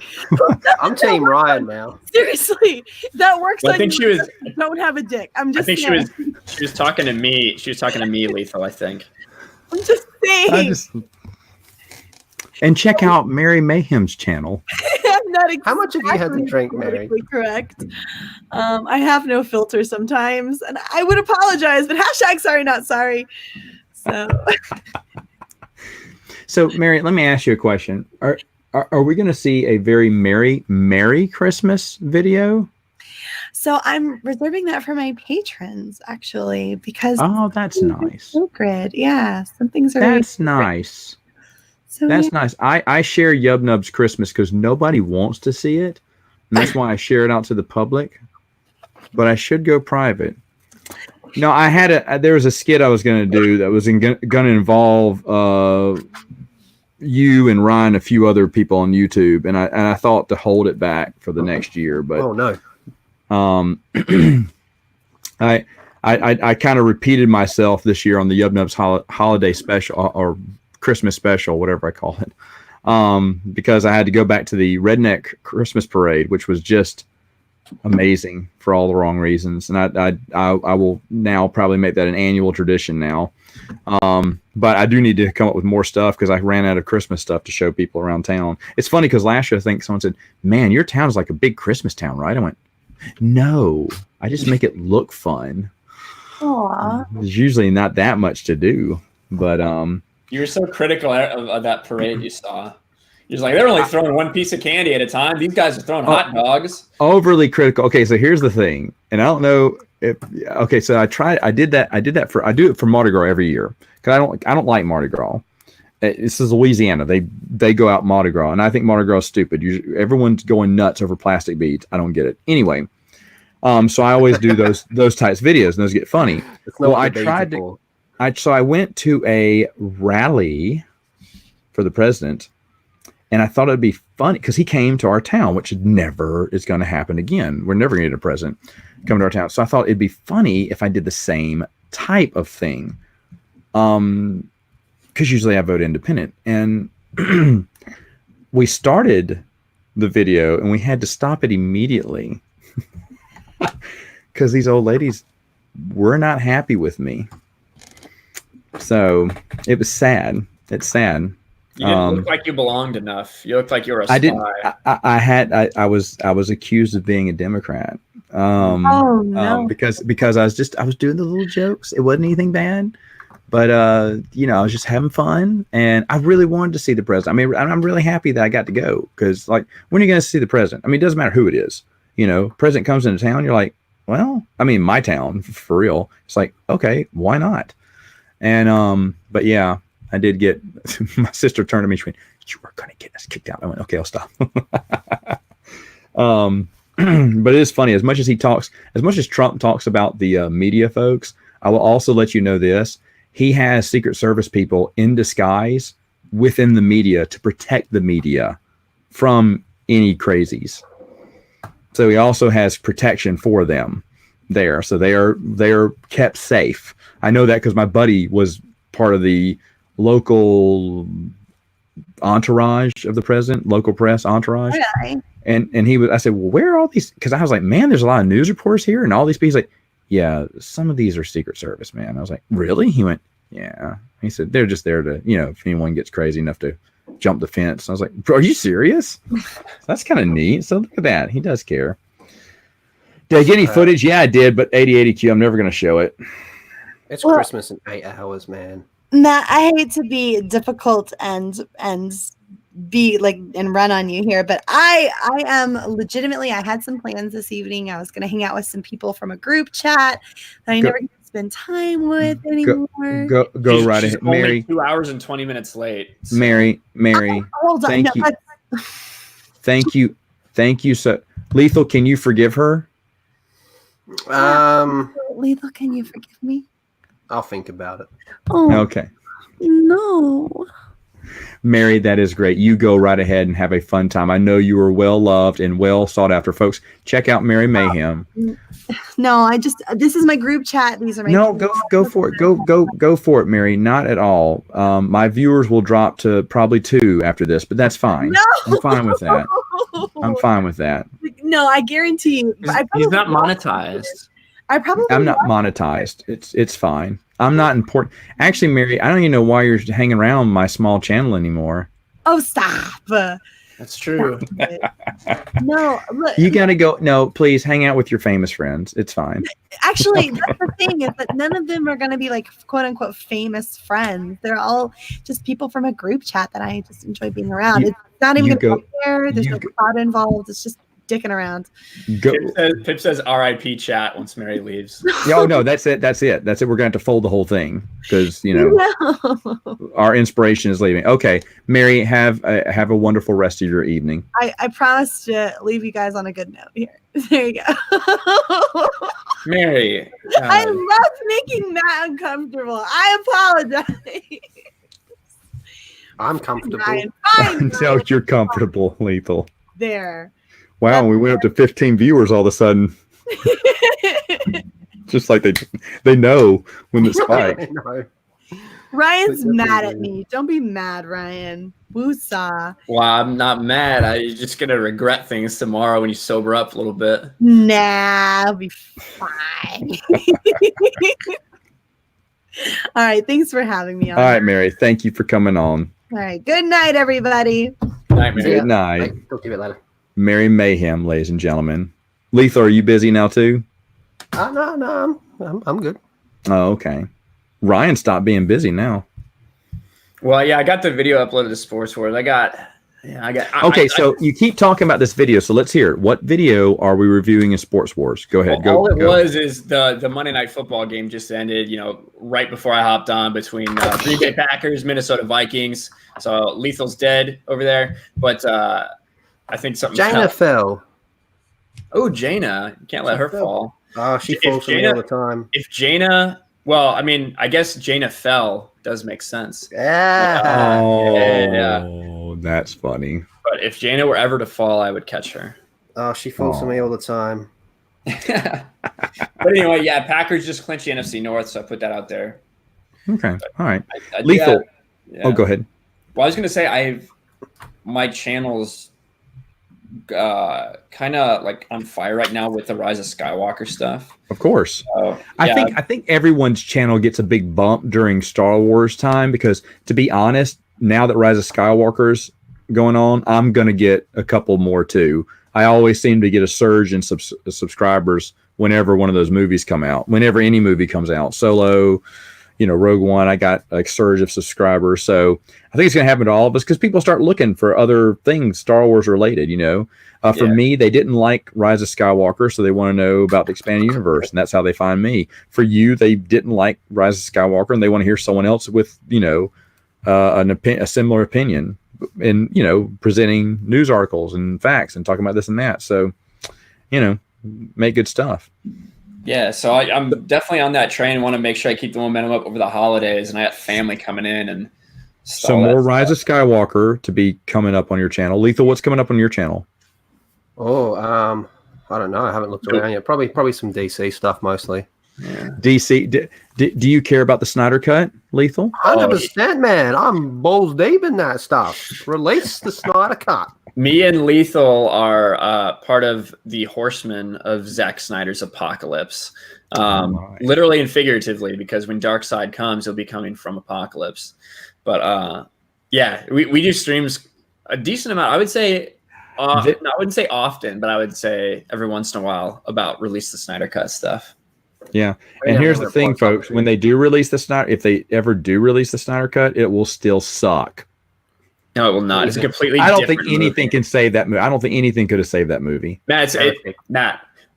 I'm Team Ryan now. Seriously, that works. Well, I think she was. Don't have a dick. I'm just. I think she was talking to me. She was talking to me, Lethal. I think. I'm just saying. And check out Mary Mayhem's channel. I'm not exactly How much have you had to drink, Mary? Correct. I have no filter sometimes, and I would apologize, but hashtag sorry, not sorry. So, Mary, let me ask you a question. Are we going to see a very Merry Christmas video? So I'm reserving that for my patrons, actually, because that's nice. Sacred, yeah. Some things are. That's nice. So, that's nice. I share Yub Nub's Christmas because nobody wants to see it, and that's why I share it out to the public. But I should go private. No, there was a skit I was going to do that was going to involve you and Ryan, a few other people on YouTube, and I thought to hold it back for the next year, but no. I kind of repeated myself this year on the Yub Nubs holiday special or Christmas special, whatever I call it, because I had to go back to the Redneck Christmas Parade, which was just amazing for all the wrong reasons, and I will now probably make that an annual tradition now. But I do need to come up with more stuff because I ran out of Christmas stuff to show people around town. It's funny because last year I think someone said, "Man, your town is like a big Christmas town, right?" I went, "No, I just make it look fun." Aww. There's usually not that much to do, but you were so critical of that parade you saw. You're like, they're only throwing one piece of candy at a time. These guys are throwing hot dogs. Overly critical. Okay, so here's the thing, and I don't know if. Okay, so I do it for Mardi Gras every year because I don't like Mardi Gras. This is Louisiana. They go out Mardi Gras, and I think Mardi Gras is stupid. Everyone's going nuts over plastic beads. I don't get it. Anyway, so I always do those types of videos, and those get funny. Well, So I went to a rally for the president, and I thought it'd be funny because he came to our town, which never is going to happen again. We're never going to get a president coming to our town. So I thought it'd be funny if I did the same type of thing. Because usually I vote independent. And we started the video, and we had to stop it immediately because these old ladies were not happy with me. So it was sad. It's sad. You didn't look like you belonged enough. You looked like you were a spy. I didn't. I was accused of being a Democrat. Oh no! Because I was doing the little jokes. It wasn't anything bad, but I was just having fun, and I really wanted to see the president. I mean, I'm really happy that I got to go because, like, when are you going to see the president? I mean, it doesn't matter who it is. President comes into town, you're like, well, I mean, my town for real. It's like, okay, why not? And but yeah. I did get my sister turned to me. She went, "You are going to get us kicked out." I went, "Okay, I'll stop." But it is funny. As much as Trump talks about the media folks, I will also let you know this: he has Secret Service people in disguise within the media to protect the media from any crazies. So he also has protection for them there. So they are kept safe. I know that because my buddy was part of the local entourage of the president, local press entourage. Okay. And I said, well, where are all these? Because I was like, man, there's a lot of news reporters here, and all these people. He's like, yeah, some of these are Secret Service, man. I was like, really? He went, yeah. He said, they're just there to, if anyone gets crazy enough to jump the fence. I was like, bro, are you serious? That's kind of neat. So look at that. He does care. Did I get any footage? Yeah, I did, but 8080Q, I'm never going to show it. It's Christmas in 8 hours, man. Matt, I hate to be difficult and be like and run on you here, but I am legitimately. I had some plans this evening. I was going to hang out with some people from a group chat that I never get to spend time with anymore. Go right ahead, Mary. 2 hours and 20 minutes late. So. Mary. Hold on. Thank you. So, Lethal, can you forgive her? Lethal, can you forgive me? I'll think about it. Oh, okay. No. Mary, that is great. You go right ahead and have a fun time. I know you are well loved and well sought after. Folks, check out Mary Mayhem. No, this is my group chat. These are my go for it. Go for it, Mary. Not at all. My viewers will drop to probably 2 after this, but that's fine. No. I'm fine with that. I'm fine with that. No, I guarantee you. He's not monetized. I'm not monetized. It's fine. I'm not important. Actually, Mary, I don't even know why you're hanging around my small channel anymore. Oh, stop. That's true. No, look. You got to go. No, please hang out with your famous friends. It's fine. Actually, that's the thing is that none of them are going to be like quote unquote famous friends. They're all just people from a group chat that I just enjoy being around. It's not even going to be there. There's no crowd involved. It's just dicking around. Pip says RIP chat once Mary leaves. Oh no, that's it. We're gonna have to fold the whole thing because our inspiration is leaving. Okay, Mary, have a wonderful rest of your evening. I promise to leave you guys on a good note here. There you go. Mary, I love making Matt uncomfortable. I apologize. I'm comfortable. Fine, Until you're comfortable, Lethal. There. Wow, we went up to 15 viewers all of a sudden. Just like they know when it spikes. Ryan's mad at me. Don't be mad, Ryan. Woosah. Well, I'm not mad. I'm just gonna regret things tomorrow when you sober up a little bit. Nah, I'll be fine. All right, thanks for having me on. All right, Mary, thank you for coming on. All right, good night, everybody. Night, Mary. Good night. Talk to you later. Mary Mayhem, ladies and gentlemen. Lethal, are you busy now too? No, I'm good. Oh, okay. Ryan stopped being busy now. Well, yeah, I got the video uploaded to Sports Wars. So you keep talking about this video, so let's hear it. What video are we reviewing in Sports Wars? Go ahead. All it was is the Monday Night Football game just ended, right before I hopped on between Green Bay Packers, Minnesota Vikings. So Lethal's dead over there, but I think something. Jaina fell. Oh, Jaina. You can't let her fall. Oh, she falls for me all the time. If Jaina, well, I mean, I guess Jaina fell does make sense. Yeah. Oh, that's funny. But if Jaina were ever to fall, I would catch her. Oh, she falls for me all the time. But anyway, yeah, Packers just clinched the NFC North, so I put that out there. Okay. All right. I Lethal. Yeah. Oh, go ahead. Well, I was going to say my channel's kind of like on fire right now with the Rise of Skywalker stuff. Of course. So, I think everyone's channel gets a big bump during Star Wars time because, to be honest, now that Rise of Skywalker's going on, I'm going to get a couple more too. I always seem to get a surge in subscribers whenever one of those movies come out, whenever any movie comes out. Solo, Rogue One, I got a surge of subscribers. So I think it's going to happen to all of us because people start looking for other things Star Wars related, For me, they didn't like Rise of Skywalker, so they want to know about the expanded universe, and that's how they find me. For you, they didn't like Rise of Skywalker, and they want to hear someone else with, a similar opinion and, presenting news articles and facts and talking about this and that. So, make good stuff. Yeah, so I'm definitely on that train. Want to make sure I keep the momentum up over the holidays, and I got family coming in, and so more Rise of Skywalker to be coming up on your channel. Lethal, what's coming up on your channel? Oh, I don't know. I haven't looked around yet. Probably some DC stuff mostly. Yeah. DC. Do you care about the Snyder Cut, Lethal? 100%, man. I'm balls deep in that stuff. Release the Snyder Cut. Me and Lethal are part of the Horsemen of Zack Snyder's Apocalypse, literally and figuratively, because when Darkseid comes, he'll be coming from Apocalypse. But we do streams a decent amount. I would say, I wouldn't say often, but I would say every once in a while about release the Snyder Cut stuff. Yeah, and here's the thing, folks: when they do release the Snyder, if they ever do release the Snyder Cut, it will still suck. No, it will not. It's completely. I don't think anything can save that movie. I don't think anything could have saved that movie. Matt,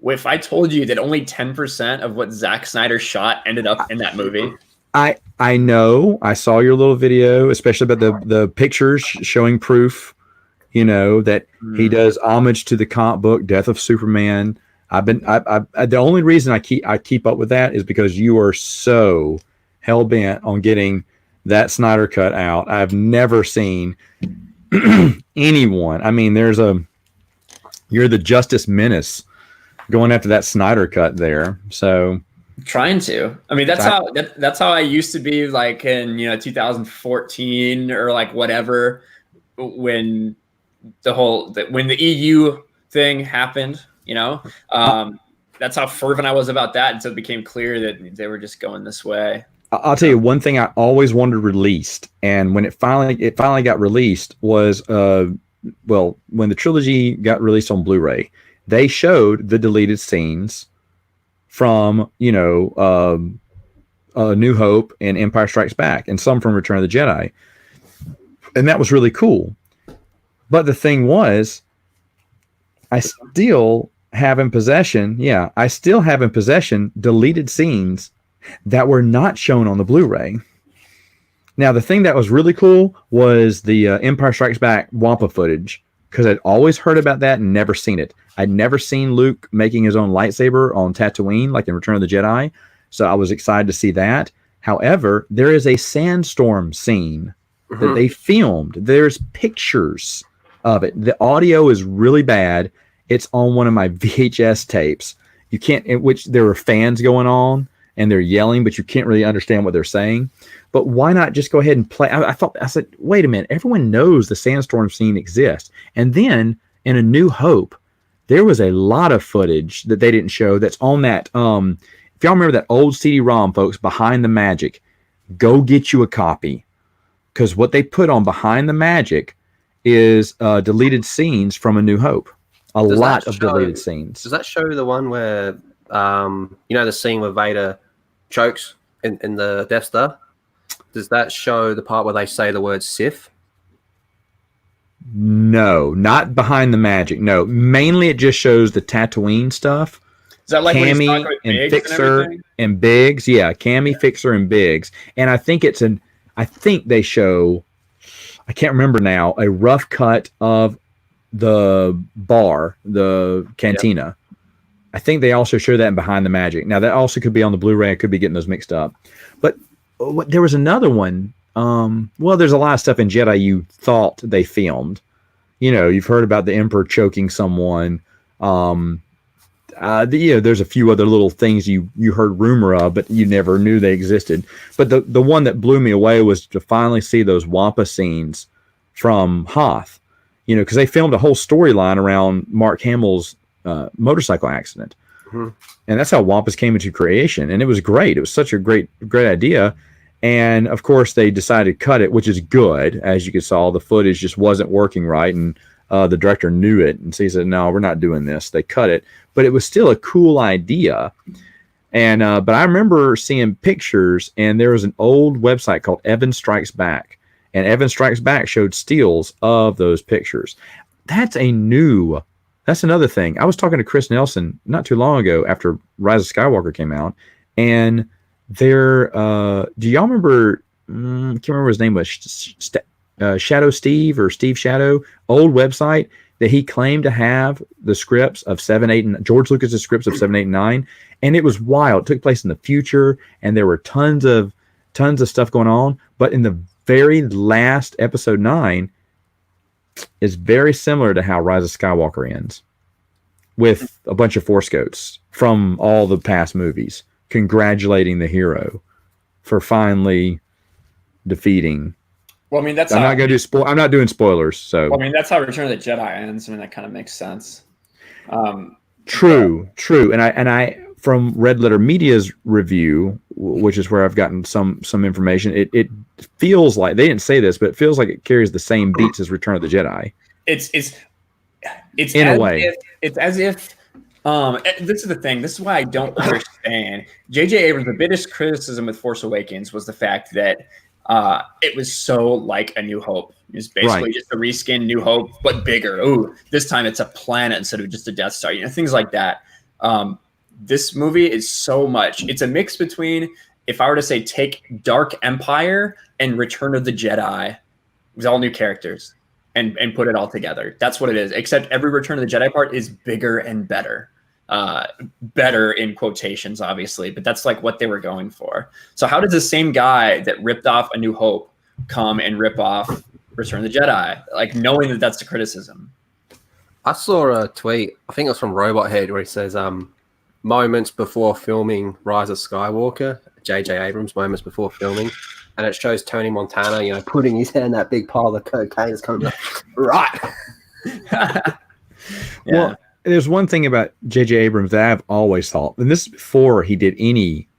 if I told you that only 10% of what Zack Snyder shot ended up in that movie, I know. I saw your little video, especially about the pictures showing proof. That he does homage to the comic book Death of Superman. The only reason I keep up with that is because you are so hell bent on getting that Snyder Cut out. I've never seen anyone. I mean, you're the Justice Menace going after that Snyder Cut there. So trying to. I mean, that's how I used to be, like in 2014 or like whatever, when when the EU thing happened. That's how fervent I was about that until it became clear that they were just going this way. I'll tell you one thing I always wanted released, and when it finally got released was when the trilogy got released on Blu-ray, they showed the deleted scenes from New Hope and Empire Strikes Back, and some from Return of the Jedi, and that was really cool. But the thing was, I still have in possession deleted scenes that were not shown on the Blu-ray. Now, the thing that was really cool was the Empire Strikes Back Wampa footage, because I'd always heard about that and never seen it. I'd never seen Luke making his own lightsaber on Tatooine, like in Return of the Jedi, so I was excited to see that. However, there is a sandstorm scene that they filmed. There's pictures of it. The audio is really bad. It's on one of my VHS tapes. You can't, in which there are fans going on and they're yelling, but you can't really understand what they're saying. But why not just go ahead and play? I said, wait a minute. Everyone knows the sandstorm scene exists. And then in A New Hope, there was a lot of footage that they didn't show that's on that. If y'all remember that old CD-ROM, folks, Behind the Magic, go get you a copy. Because what they put on Behind the Magic is deleted scenes from A New Hope. A lot of deleted scenes. Does that show the one where, the scene where Vader chokes in the Death Star? Does that show the part where they say the word Sith? No, not Behind the Magic. No, mainly it just shows the Tatooine stuff. Is that like Cammy and Fixer and Biggs? Yeah, Cammy, Fixer, and Biggs. And I think I think they show, I can't remember now, a rough cut of the bar, the cantina. Yep. I think they also show that in Behind the Magic. Now that also could be on the Blu-ray. I could be getting those mixed up. But there was another one. There's a lot of stuff in Jedi you thought they filmed. You've heard about the Emperor choking someone. There's a few other little things you heard rumor of, but you never knew they existed. But the one that blew me away was to finally see those Wampa scenes from Hoth. because they filmed a whole storyline around Mark Hamill's motorcycle accident. Mhm. And that's how Wampus came into creation. And it was great. It was such a great idea. And of course, they decided to cut it, which is good. As you can saw, the footage just wasn't working right. And the director knew it. And so he said, no, we're not doing this. They cut it. But it was still a cool idea. And but I remember seeing pictures, and there was an old website called Evan Strikes Back. And Evan Strikes Back showed stills of those pictures. That's another thing. I was talking to Chris Nelson not too long ago after Rise of Skywalker came out, and there, do y'all remember? I can't remember his name was Shadow Steve or Steve Shadow. Old website that he claimed to have the scripts of 7, 8, and George Lucas's scripts of 7, 8, and 9, and it was wild. It took place in the future, and there were tons of stuff going on. But in the very last episode 9 is very similar to how Rise of Skywalker ends, with a bunch of Force ghosts from all the past movies congratulating the hero for finally defeating. Well, I mean, I'm not going to do I'm not doing spoilers. So I mean, that's how Return of the Jedi ends. I mean, that kind of makes sense. True. And I from Red Letter Media's review, which is where I've gotten some information, it feels like, they didn't say this, but it feels like it carries the same beats as Return of the Jedi. It's in a way. It's as if this is the thing. This is why I don't understand. J.J. Abrams, the biggest criticism with Force Awakens was the fact that it was so like A New Hope. It was basically just a reskin New Hope, but bigger. Ooh, this time it's a planet instead of just a Death Star. Things like that. This movie is so much. It's a mix between, if I were to say, take Dark Empire and Return of the Jedi, with all new characters, and put it all together. That's what it is. Except every Return of the Jedi part is bigger and better. Better in quotations, obviously, but that's like what they were going for. So how does the same guy that ripped off A New Hope come and rip off Return of the Jedi? Like, knowing that that's the criticism. I saw a tweet, I think it was from Robot Head, where he says, moments before filming Rise of Skywalker, J.J. Abrams, moments before filming, and it shows Tony Montana, putting his head in that big pile of cocaine. It's kind of right. Yeah. Well, there's one thing about J.J. Abrams that I've always thought, and this is before he did any,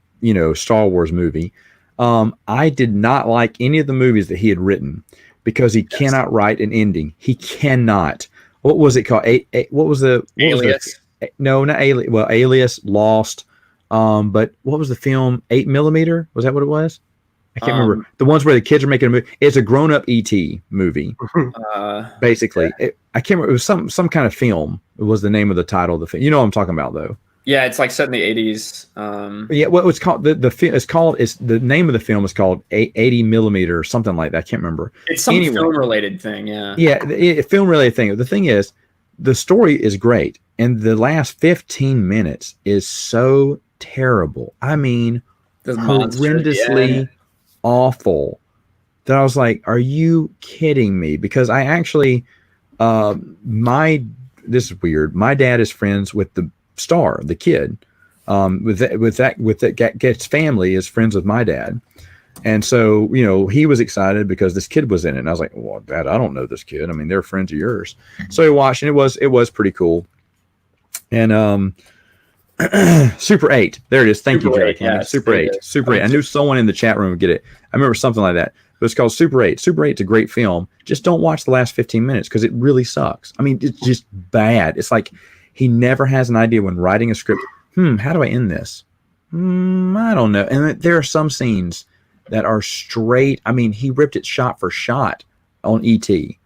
Star Wars movie. I did not like any of the movies that he had written because he cannot write an ending. He cannot. What was it called? Alias. No, not Alias. Well, Alias, Lost. But what was the film? 8mm? Was that what it was? I can't remember. The ones where the kids are making a movie. It's a grown-up E.T. movie, basically. I can't remember. It was some kind of film. It was the name of the title of the film. You know what I'm talking about, though. Yeah, it's like set in the 80s. Yeah, what was called the name of the film is called 80mm or something like that. I can't remember. It's some film-related thing. Yeah. Yeah, film-related thing. The thing is, the story is great, and the last 15 minutes is so terrible. I mean, horrendously awful that I was like, are you kidding me? Because I actually, this is weird. My dad is friends with the star, the kid, with that gets family is friends with my dad. And so, he was excited because this kid was in it. And I was like, well, Dad, I don't know this kid. I mean, they're friends of yours. So he watched, and it was pretty cool. And Super 8. There it is. Thank you, Jack. Yes, Super 8. Super 8. I knew someone in the chat room would get it. I remember something like that. But it's called Super 8. Super 8's a great film. Just don't watch the last 15 minutes because it really sucks. I mean, it's just bad. It's like he never has an idea when writing a script. How do I end this? I don't know. And there are some scenes that are straight. I mean, he ripped it shot for shot on E.T.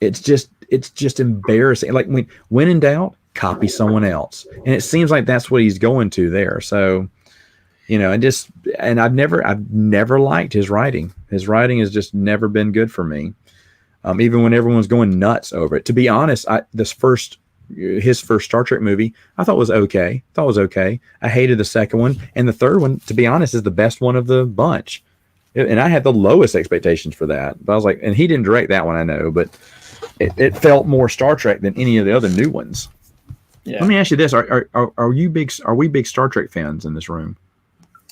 It's just embarrassing. Like when in doubt, copy someone else. And it seems like that's what he's going to there. So, and I've never liked his writing. His writing has just never been good for me. Even when everyone's going nuts over it. To be honest, his first Star Trek movie, I thought was okay. I hated the second one, and the third one, to be honest, is the best one of the bunch. And I had the lowest expectations for that. But I was like, and he didn't direct that one, I know, but it felt more Star Trek than any of the other new ones. Yeah. Let me ask you this: Are we big Star Trek fans in this room?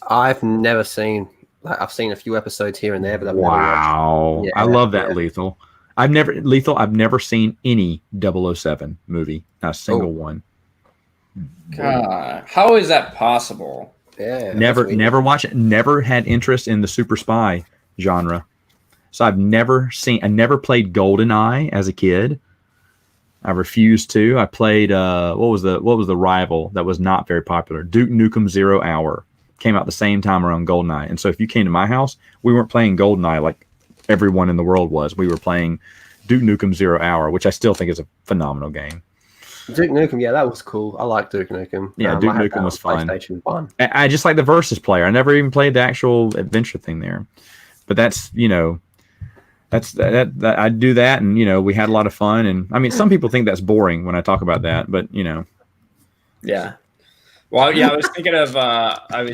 I've never seen. I've seen a few episodes here and there, but I've never watched. Yeah, I love that, Lethal. I've never seen any 007 movie, not a single one. God, how is that possible? Yeah. Never watched it. Never had interest in the super spy genre. So I never played GoldenEye as a kid. I refused to. I played what was the rival that was not very popular? Duke Nukem 0 Hour came out the same time around GoldenEye. And so if you came to my house, we weren't playing GoldenEye like everyone in the world was. We were playing Duke Nukem 0 Hour, which I still think is a phenomenal game. Duke Nukem, yeah, that was cool. I like Duke Nukem. Yeah, Duke Nukem was fun. PlayStation 1. I just like the versus player. I never even played the actual adventure thing there. But that's that I do that, and we had a lot of fun. And I mean, some people think that's boring when I talk about that, but Yeah. Well, yeah, I was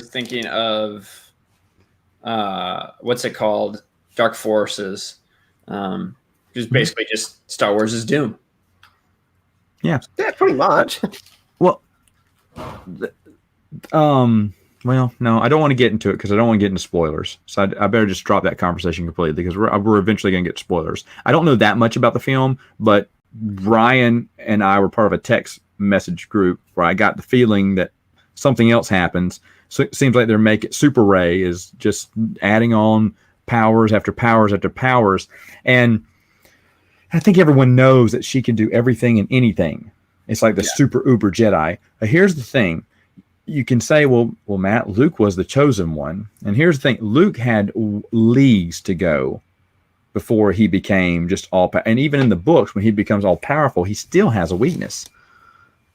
thinking of what's it called? Dark Forces. Which is basically just Star Wars' Doom. Yeah, pretty much. Well, well, no, I don't want to get into it because I don't want to get into spoilers. So I better just drop that conversation completely because we're eventually going to get to spoilers. I don't know that much about the film, but Ryan and I were part of a text message group where I got the feeling that something else happens. So it seems like they're making Super Ray is just adding on powers after powers after powers. And I think everyone knows that she can do everything and anything. It's like the super uber Jedi. But here's the thing. You can say, well, Matt, Luke was the chosen one. And here's the thing. Luke had leagues to go before he became just and even in the books, when he becomes all powerful, he still has a weakness.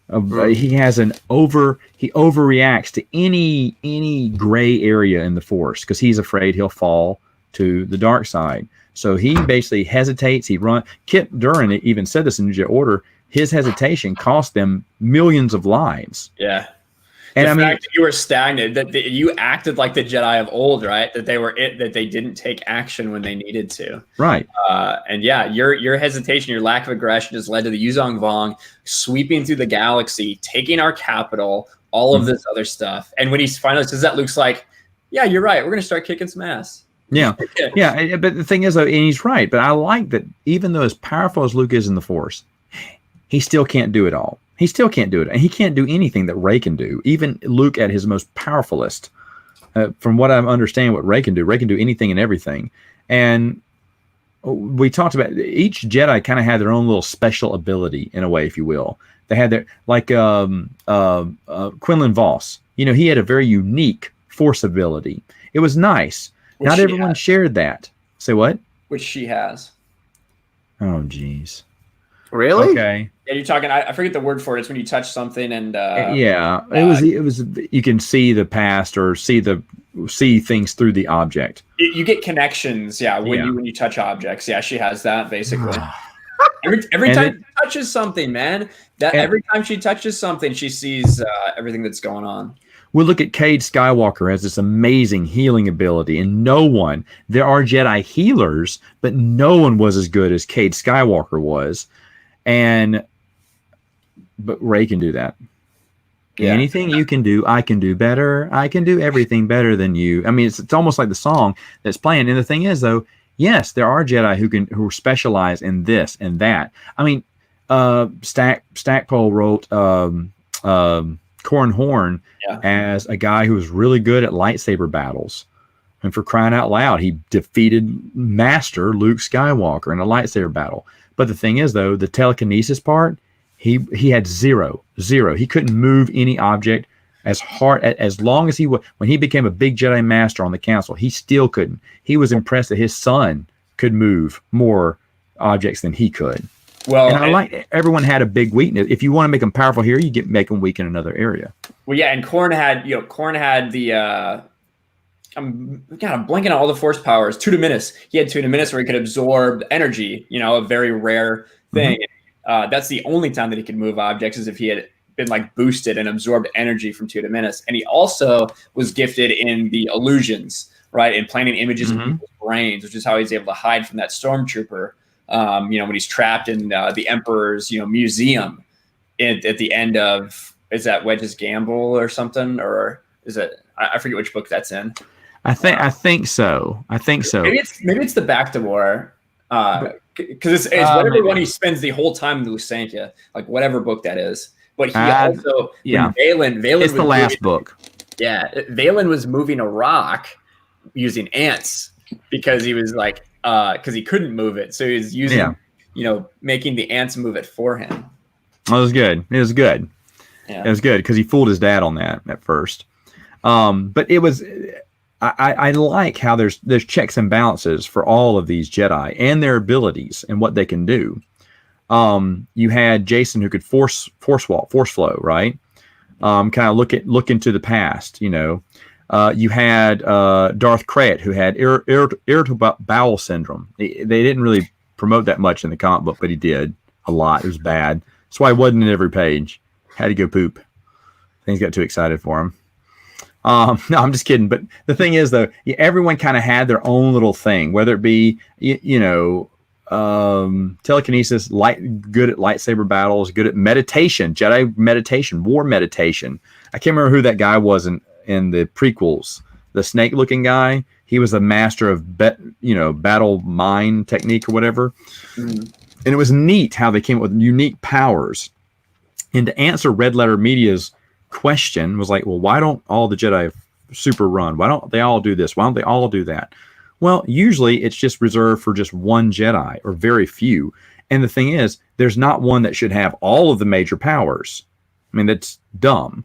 He has he overreacts to any gray area in the Force because he's afraid he'll fall to the dark side. So he basically hesitates. He runs. Kit Duran even said this in New Jedi Order. His hesitation cost them millions of lives. Yeah. And the fact that you were stagnant, that you acted like the Jedi of old, right? That they didn't take action when they needed to. Right. And yeah, your hesitation, your lack of aggression has led to the Yuzong Vong sweeping through the galaxy, taking our capital, all of this other stuff. And when he finally says that, Luke's like, yeah, you're right. We're going to start kicking some ass. Yeah. Yeah. But the thing is, though, and he's right, but I like that even though as powerful as Luke is in the Force, he still can't do it all. He still can't do it. And he can't do anything that Rey can do. Even Luke at his most powerfulest. From what I understand what Rey can do anything and everything. And we talked about each Jedi kind of had their own little special ability in a way, if you will. They had their, like Quinlan Voss. He had a very unique Force ability. It was nice. Not everyone shared that. Say what? Which she has. Oh, geez. Really? Okay. Yeah, you're talking. I forget the word for it. It's when you touch something and. It was. You can see the past or see things through the object. You get connections. Yeah, when you touch objects. Yeah, she has that basically. every time she touches something, man. Every time she touches something, she sees everything that's going on. We'll look at Cade Skywalker has this amazing healing ability, and there are Jedi healers, but no one was as good as Cade Skywalker was. But Rey can do that. Yeah. Anything you can do, I can do better. I can do everything better than you. I mean, it's almost like the song that's playing. And the thing is, though, yes, there are Jedi who specialize in this and that. I mean, Stackpole wrote Corran Horn as a guy who was really good at lightsaber battles. And for crying out loud, he defeated Master Luke Skywalker in a lightsaber battle. But the thing is, though, the telekinesis part, he had zero. He couldn't move any object as long as he was. When he became a big Jedi Master on the Council, he still couldn't. He was impressed that his son could move more objects than he could. Well, and I like everyone had a big weakness. If you want to make them powerful here, you make them weak in another area. Well, yeah, and Corran had the. I'm blanking on all the Force powers. Tudominus. He had Tudominus where he could absorb energy. A very rare thing. Mm-hmm. That's the only time that he could move objects is if he had been boosted and absorbed energy from Tudominus. And he also was gifted in the illusions, right, and planting images in people's brains, which is how he's able to hide from that stormtrooper. When he's trapped in the Emperor's, museum at the end of, is that Wedge's Gamble or something? Or is it, I forget which book that's in. I think so. Maybe it's the Back to War. because it's whatever maybe. one he spends the whole time in Lusankya, like whatever book that is. But he also, yeah, Valen it's the last book. Yeah, Valen was moving a rock using ants because he was like, because he couldn't move it, so he was using, making the ants move it for him. Well, it was good. It was good. Yeah. It was good because he fooled his dad on that at first. But it was. I like how there's checks and balances for all of these Jedi and their abilities and what they can do. You had Jason who could force flow, right? Kind of look into the past, you had Darth Krayt who had irritable bowel syndrome. They didn't really promote that much in the comic book, but he did a lot. It was bad. That's why he wasn't in every page. Had to go poop. Things got too excited for him. No, I'm just kidding. But the thing is, though, everyone kind of had their own little thing, whether it be, telekinesis, good at lightsaber battles, good at meditation, Jedi meditation, war meditation. I can't remember who that guy was in the prequels. The snake-looking guy. He was a master of battle mind technique or whatever. Mm. And it was neat how they came up with unique powers. And to answer Red Letter Media's question was like, well, why don't all the Jedi super run? Why don't they all do this? Why don't they all do that? Well, usually it's just reserved for just one Jedi or very few. And the thing is, there's not one that should have all of the major powers. I mean, that's dumb.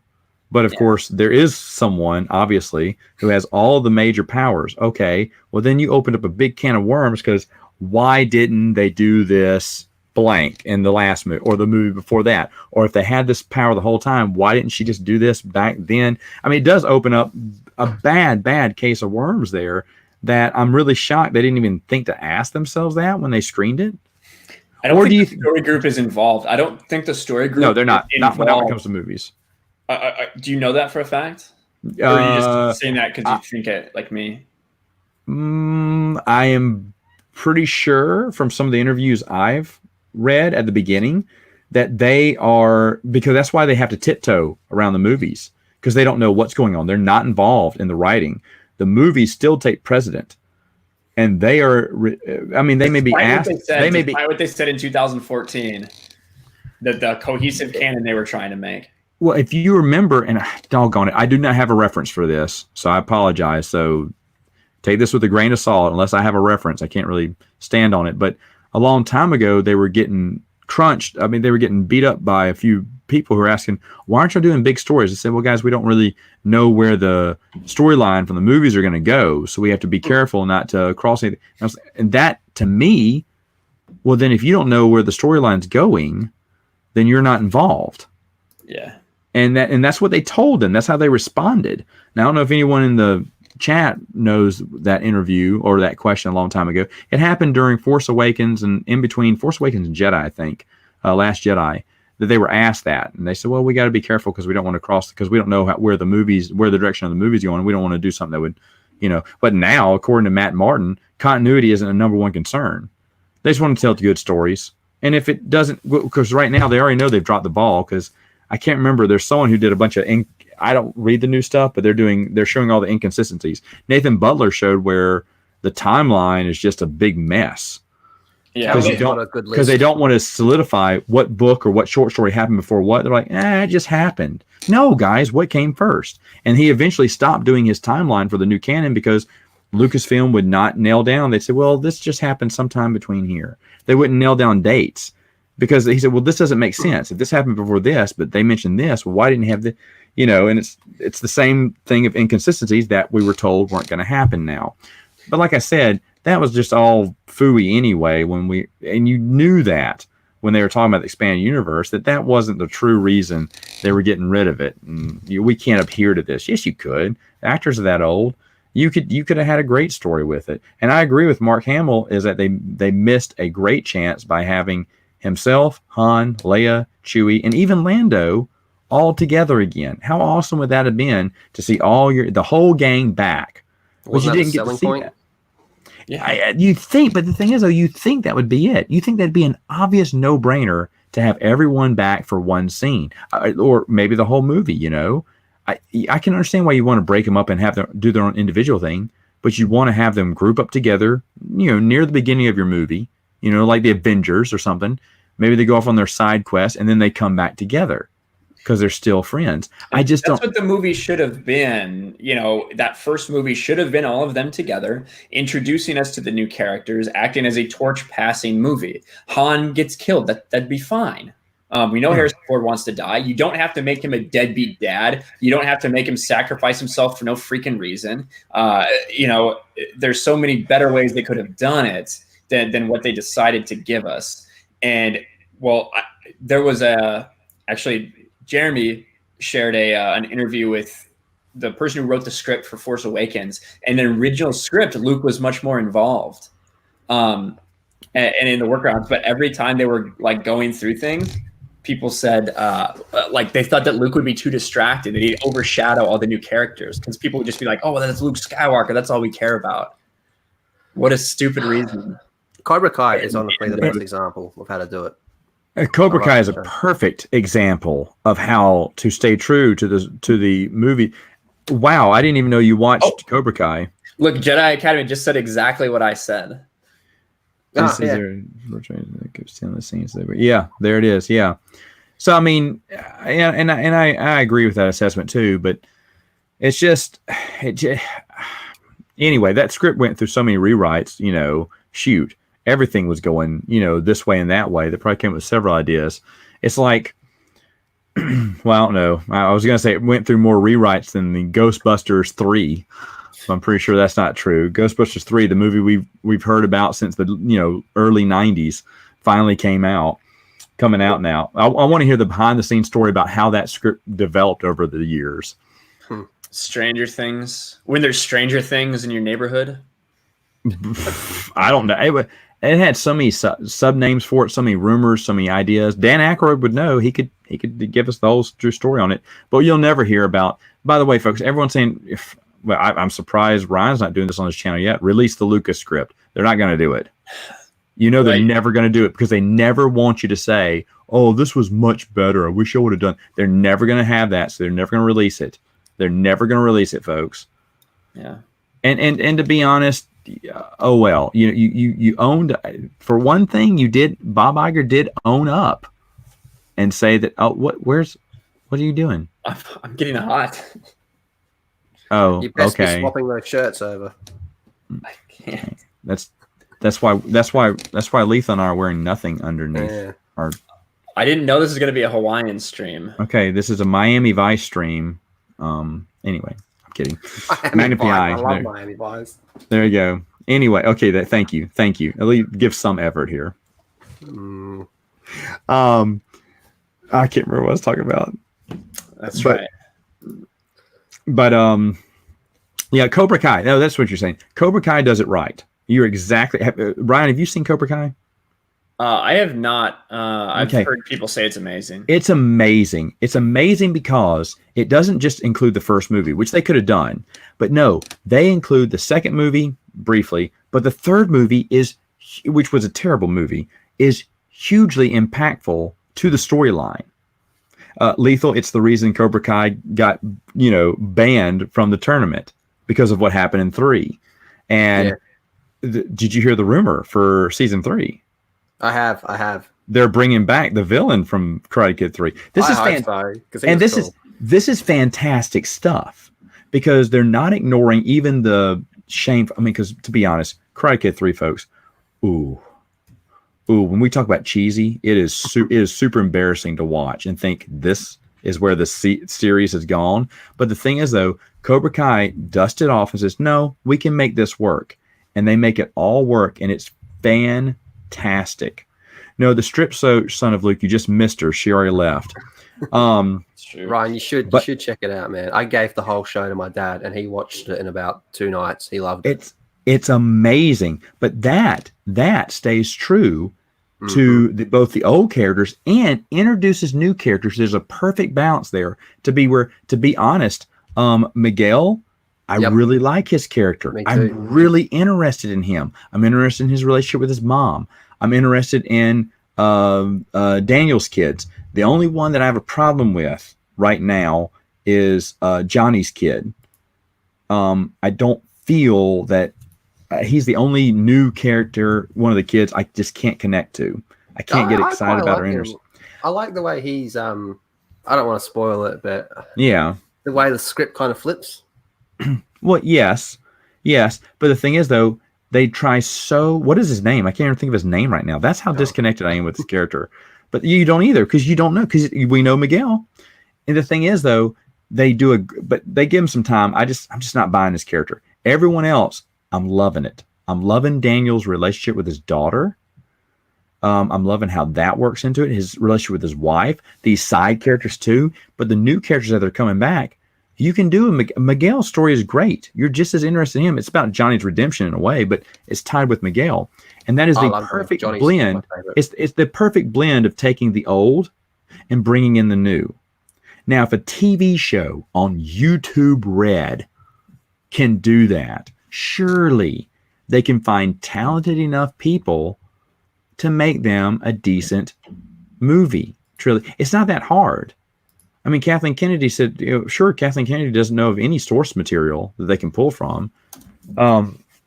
But of course, there is someone, obviously, who has all of the major powers. Okay, well, then you opened up a big can of worms because why didn't they do this blank in the last movie or the movie before that? Or if they had this power the whole time, why didn't she just do this back then? I mean, it does open up a bad case of worms there that I'm really shocked they didn't even think to ask themselves that when they screened it. I don't think the story group is involved. I don't think the story group. No, they're not. Not when it comes to movies. Do you know that for a fact? Or are you just saying that because you think it like me? I am pretty sure from some of the interviews I've read at the beginning that they are, because that's why they have to tiptoe around the movies, because they don't know what's going on. They're not involved in the writing. The movies still take precedent, and they are. I mean, they may be asked. They may be what they said in 2014. The cohesive canon they were trying to make. Well, if you remember, and doggone it, I do not have a reference for this, so I apologize. So take this with a grain of salt. Unless I have a reference, I can't really stand on it. But a long time ago, they were getting crunched. I mean, they were getting beat up by a few people who were asking, why aren't you doing big stories? They said, well, guys, we don't really know where the storyline from the movies are going to go, so we have to be careful not to cross anything. And that, to me, well, then if you don't know where the storyline's going, then you're not involved. Yeah. And that's what they told them. That's how they responded. Now, I don't know if anyone in the chat knows that interview or that question a long time ago. It happened during Force Awakens and in between Force Awakens and Jedi, I think, Last Jedi, that they were asked that. And they said, well, we got to be careful because we don't want to cross, because we don't know where the direction of the movie's going. We don't want to do something that would, But now, according to Matt Martin, continuity isn't a number one concern. They just want to tell good stories. And if it doesn't, because right now they already know they've dropped the ball, because I can't remember. There's someone who did a bunch of I don't read the new stuff, but they're showing all the inconsistencies. Nathan Butler showed where the timeline is just a big mess. Yeah, because they don't want to solidify what book or what short story happened before what. They're like, it just happened. No, guys, what came first? And he eventually stopped doing his timeline for the new canon because Lucasfilm would not nail down. They'd say, well, this just happened sometime between here. They wouldn't nail down dates. Because he said, well, this doesn't make sense. If this happened before this, but they mentioned this, well, why didn't you have the, and it's the same thing of inconsistencies that we were told weren't going to happen now. But like I said, that was just all phooey anyway and you knew that when they were talking about the expanded universe, that wasn't the true reason they were getting rid of it. And we can't adhere to this. Yes, you could. Actors are that old. You could have had a great story with it. And I agree with Mark Hamill is that they missed a great chance by having himself, Han, Leia, Chewie, and even Lando all together again. How awesome would that have been to see the whole gang back? But you didn't get to see that. Yeah, you think, but the thing is, though, you think that would be it. You think that'd be an obvious no-brainer to have everyone back for one scene, or maybe the whole movie. I can understand why you want to break them up and have them do their own individual thing, but you want to have them group up together, near the beginning of your movie. you know, like the Avengers or something. Maybe they go off on their side quest and then they come back together because they're still friends. That's what the movie should have been. You know, that first movie should have been all of them together, introducing us to the new characters, acting as a torch passing movie. Han gets killed. That'd be fine. We know Harrison Ford wants to die. You don't have to make him a deadbeat dad. You don't have to make him sacrifice himself for no freaking reason. You know, there's so many better ways they could have done it than what they decided to give us. And well, there was actually Jeremy shared an interview with the person who wrote the script for Force Awakens. And the original script, Luke was much more involved, and in the workarounds. But every time they were like going through things, people said like they thought that Luke would be too distracted, that he'd overshadow all the new characters, because people would just be like, "Oh, well, that's Luke Skywalker. That's all we care about." What a stupid reason. Cobra Kai is honestly the best example of how to do it. Cobra Kai is a perfect example of how to stay true to the movie. Wow, I didn't even know you watched Cobra Kai. Look, Jedi Academy just said exactly what I said. Yeah, there it is. Yeah. So I mean, and I agree with that assessment too. But it's just anyway. That script went through so many rewrites. You know, shoot, everything was going, you know, this way and that way. They probably came up with several ideas. It's like, well, I don't know. I was gonna say it went through more rewrites than the Ghostbusters 3. I'm pretty sure that's not true. Ghostbusters 3, the movie we've heard about since the early 90s, finally coming out now. I want to hear the behind the scenes story about how that script developed over the years. Stranger Things. When there's Stranger Things in your neighborhood? I don't know. It had so many sub names for it, so many rumors, so many ideas. Dan Aykroyd would know. He could give us the whole true story on it. But you'll never hear about. By the way, folks, everyone's saying well, I'm surprised Ryan's not doing this on his channel yet. Release the Lucas script. They're not going to do it. You know, they're never going to do it because they never want you to say, "Oh, this was much better. I wish I would have done." They're never going to have that, so they're never going to release it. They're never going to release it, folks. Yeah. And to be honest, oh well. You owned, for one thing. You did. Bob Iger did own up and say that. Oh, what are you doing? I'm getting hot. Oh, you best okay. be swapping those shirts over. I can't. That's why Letha and I are wearing nothing underneath. Yeah. I didn't know this was going to be a Hawaiian stream. Okay, this is a Miami Vice stream. Anyway, I'm kidding. I love Miami Vice. There you go. Anyway, okay. Thank you. At least give some effort here. I can't remember what I was talking about. That's right. But yeah, Cobra Kai. No, that's what you're saying. Cobra Kai does it right. You're exactly. Ryan, have you seen Cobra Kai? I have not. I've heard people say it's amazing. It's amazing. It's amazing because it doesn't just include the first movie, which they could have done. But no, they include the second movie briefly. But the third movie which was a terrible movie, is hugely impactful to the storyline. Lethal, it's the reason Cobra Kai got, banned from the tournament because of what happened in 3. And did you hear the rumor for season 3? I have. They're bringing back the villain from Karate Kid 3. This is fantastic stuff because they're not ignoring even the shame. I mean, because to be honest, Karate Kid 3, folks, when we talk about cheesy, it is super embarrassing to watch and think this is where the series has gone. But the thing is, though, Cobra Kai dusted off and says, no, we can make this work. And they make it all work, and it's fantastic. No, the strip son of Luke, you just missed her. She already left. Ryan, you should check it out, man. I gave the whole show to my dad, and he watched it in about 2 nights. He loved it. It's amazing. But that stays true to both the old characters and introduces new characters. There's a perfect balance there to be honest. Miguel, I really like his character. I'm really interested in him. I'm interested in his relationship with his mom. I'm interested in Daniel's kids. The only one that I have a problem with right now is Johnny's kid. I don't feel that he's the only new character, one of the kids I just can't connect to. I can't get excited about or interested. I like the way he's I don't want to spoil it, but yeah, the way the script kind of flips. Well, yes, but the thing is though, they try so. What is his name? I can't even think of his name right now. That's how disconnected I am with this character. But you don't either, because you don't know, because we know Miguel. And the thing is though, they give him some time. I'm just not buying this character. Everyone else, I'm loving it. I'm loving Daniel's relationship with his daughter. I'm loving how that works into it. His relationship with his wife, these side characters too. But the new characters that are coming back, you can do Miguel's story is great. You're just as interested in him. It's about Johnny's redemption in a way, but it's tied with Miguel, and that is the perfect blend. It's the perfect blend of taking the old and bringing in the new. Now, if a TV show on YouTube Red can do that, surely they can find talented enough people to make them a decent movie. Truly, it's not that hard. I mean, Kathleen Kennedy said, sure, Kathleen Kennedy doesn't know of any source material that they can pull from.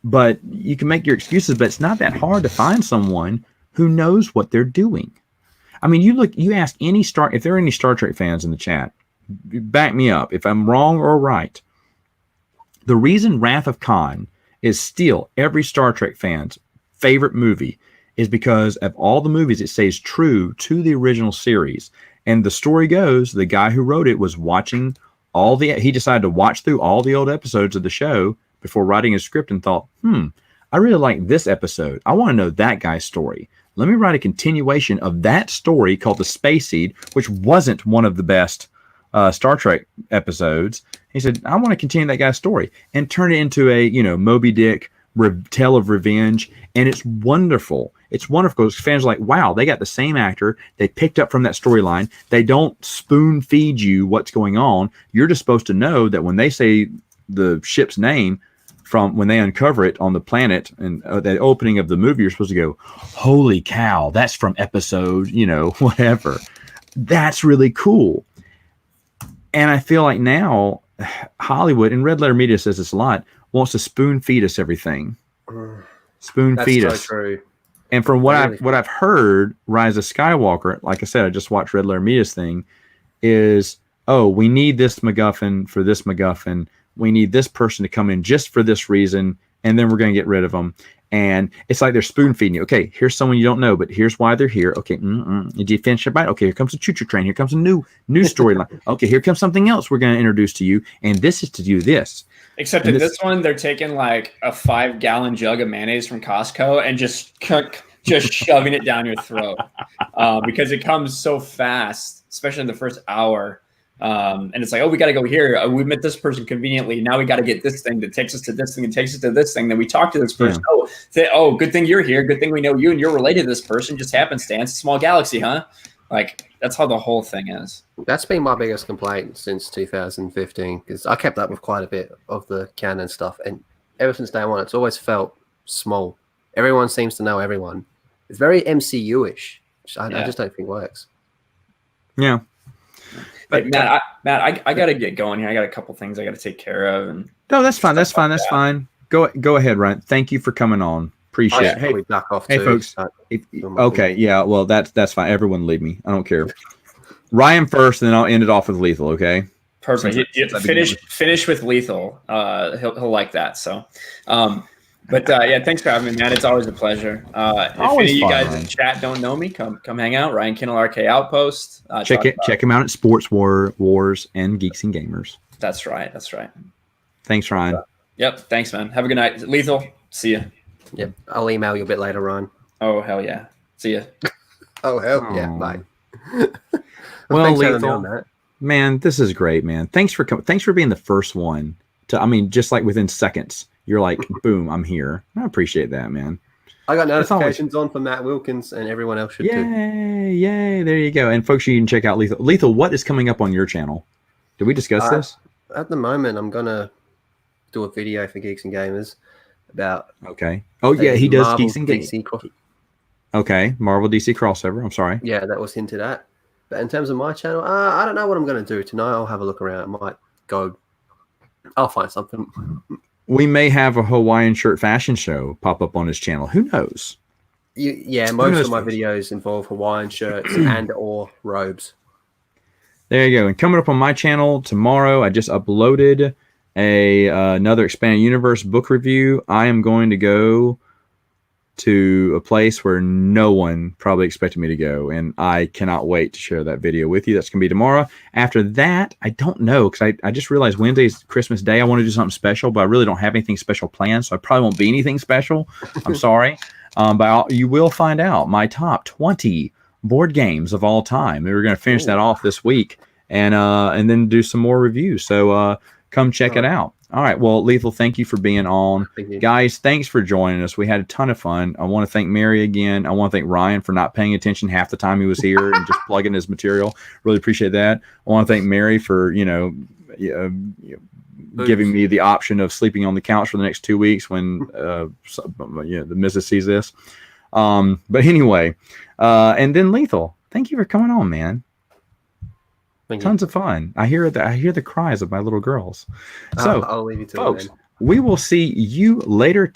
But you can make your excuses, but it's not that hard to find someone who knows what they're doing. I mean, you ask if there are any Star Trek fans in the chat, back me up if I'm wrong or right. The reason Wrath of Khan is still every Star Trek fan's favorite movie is because of all the movies, it stays true to the original series. And the story goes, the guy who wrote it was watching he decided to watch through all the old episodes of the show before writing his script and thought, I really like this episode. I want to know that guy's story. Let me write a continuation of that story called The Space Seed, which wasn't one of the best Star Trek episodes. He said, I want to continue that guy's story and turn it into a, Moby Dick tale of revenge. And it's wonderful. It's wonderful because fans are like, wow, they got the same actor. They picked up from that storyline. They don't spoon feed you what's going on. You're just supposed to know that when they say the ship's name, from when they uncover it on the planet and the opening of the movie, you're supposed to go, holy cow, that's from episode, whatever. That's really cool. And I feel like now Hollywood, and Red Letter Media says this a lot, wants to spoon feed us everything. Spoon feed us. True. And from what I've heard, Rise of Skywalker, like I said, I just watched Red Letter Media's thing, is, we need this MacGuffin for this MacGuffin. We need this person to come in just for this reason, and then we're going to get rid of them. And it's like they're spoon feeding you. Okay, here's someone you don't know, but here's why they're here. Okay, did you finish your bite? Okay, here comes a choo-choo train. Here comes a new storyline. Okay, here comes something else we're going to introduce to you, and this is to do this. Except in this one, they're taking like a 5-gallon jug of mayonnaise from Costco and just shoving it down your throat because it comes so fast, especially in the first hour. And it's like, we got to go here. We met this person conveniently. Now we got to get this thing that takes us to this thing and takes us to this thing. Then we talk to this person. Yeah. Good thing you're here. Good thing we know you and you're related to this person. Just happenstance. Small galaxy, huh? Like, that's how the whole thing is. That's been my biggest complaint since 2015 because I kept up with quite a bit of the canon stuff. And ever since day one, it's always felt small. Everyone seems to know everyone. It's very MCU-ish, which I just don't think works. Yeah. But Matt, I got to get going here. I got a couple things I got to take care of. And no, that's fine. That's fine. Go ahead, Ryan. Thank you for coming on. Appreciate it. Hey, duck off hey, folks. Okay, yeah. Well, that's fine. Everyone leave me. I don't care. Ryan first, and then I'll end it off with Lethal. Okay. Perfect. Finish with Lethal. He'll like that. So, thanks for having me, man. It's always a pleasure. If any of you guys in chat don't know me, come hang out. Ryan Kindle RK Outpost. Check him out at Sports Wars and Geeks and Gamers. That's right. Thanks, Ryan. Yep. Thanks, man. Have a good night. Lethal. See ya. Yep. I'll email you a bit later, Ryan. Oh, hell yeah. See ya. Oh, hell yeah. Bye. Well, Lethal, man, this is great, man. Thanks for being the first one to, just like within seconds, you're like, boom, I'm here. I appreciate that, man. I got notifications on for Matt Wilkins, and everyone else should too. Yay, there you go. And folks, you can check out Lethal. Lethal, what is coming up on your channel? Did we discuss this? At the moment, I'm going to do a video for Geeks and Gamers about... Okay. Oh, yeah, he does Marvel Geeks and Gamers. Okay, Marvel DC crossover. I'm sorry. Yeah, that was hinted at. But in terms of my channel, I don't know what I'm going to do tonight. I'll have a look around. I might go... I'll find something. we may have a Hawaiian shirt fashion show pop up on his channel. Who knows? Most of my videos involve Hawaiian shirts and or robes. There you go. And coming up on my channel tomorrow, I just uploaded another Expanded Universe book review. I am going to go to a place where no one probably expected me to go, and I cannot wait to share that video with you. That's going to be tomorrow. After that, I don't know, because I just realized Wednesday's Christmas Day. I want to do something special, but I really don't have anything special planned, so I probably won't be anything special. I'm sorry. But you will find out my top 20 board games of all time. We're going to finish that off this week, and then do some more reviews. So come check it out. All right. Well, Lethal, thank you for being on. Guys, thanks for joining us. We had a ton of fun. I want to thank Mary again. I want to thank Ryan for not paying attention half the time he was here and just plugging his material. Really appreciate that. I want to thank Mary for, giving me the option of sleeping on the couch for the next 2 weeks when the missus sees this. But anyway, and then Lethal, thank you for coming on, man. Tons of fun. I hear the cries of my little girls. So, I'll leave you to folks, it then. we will see you later.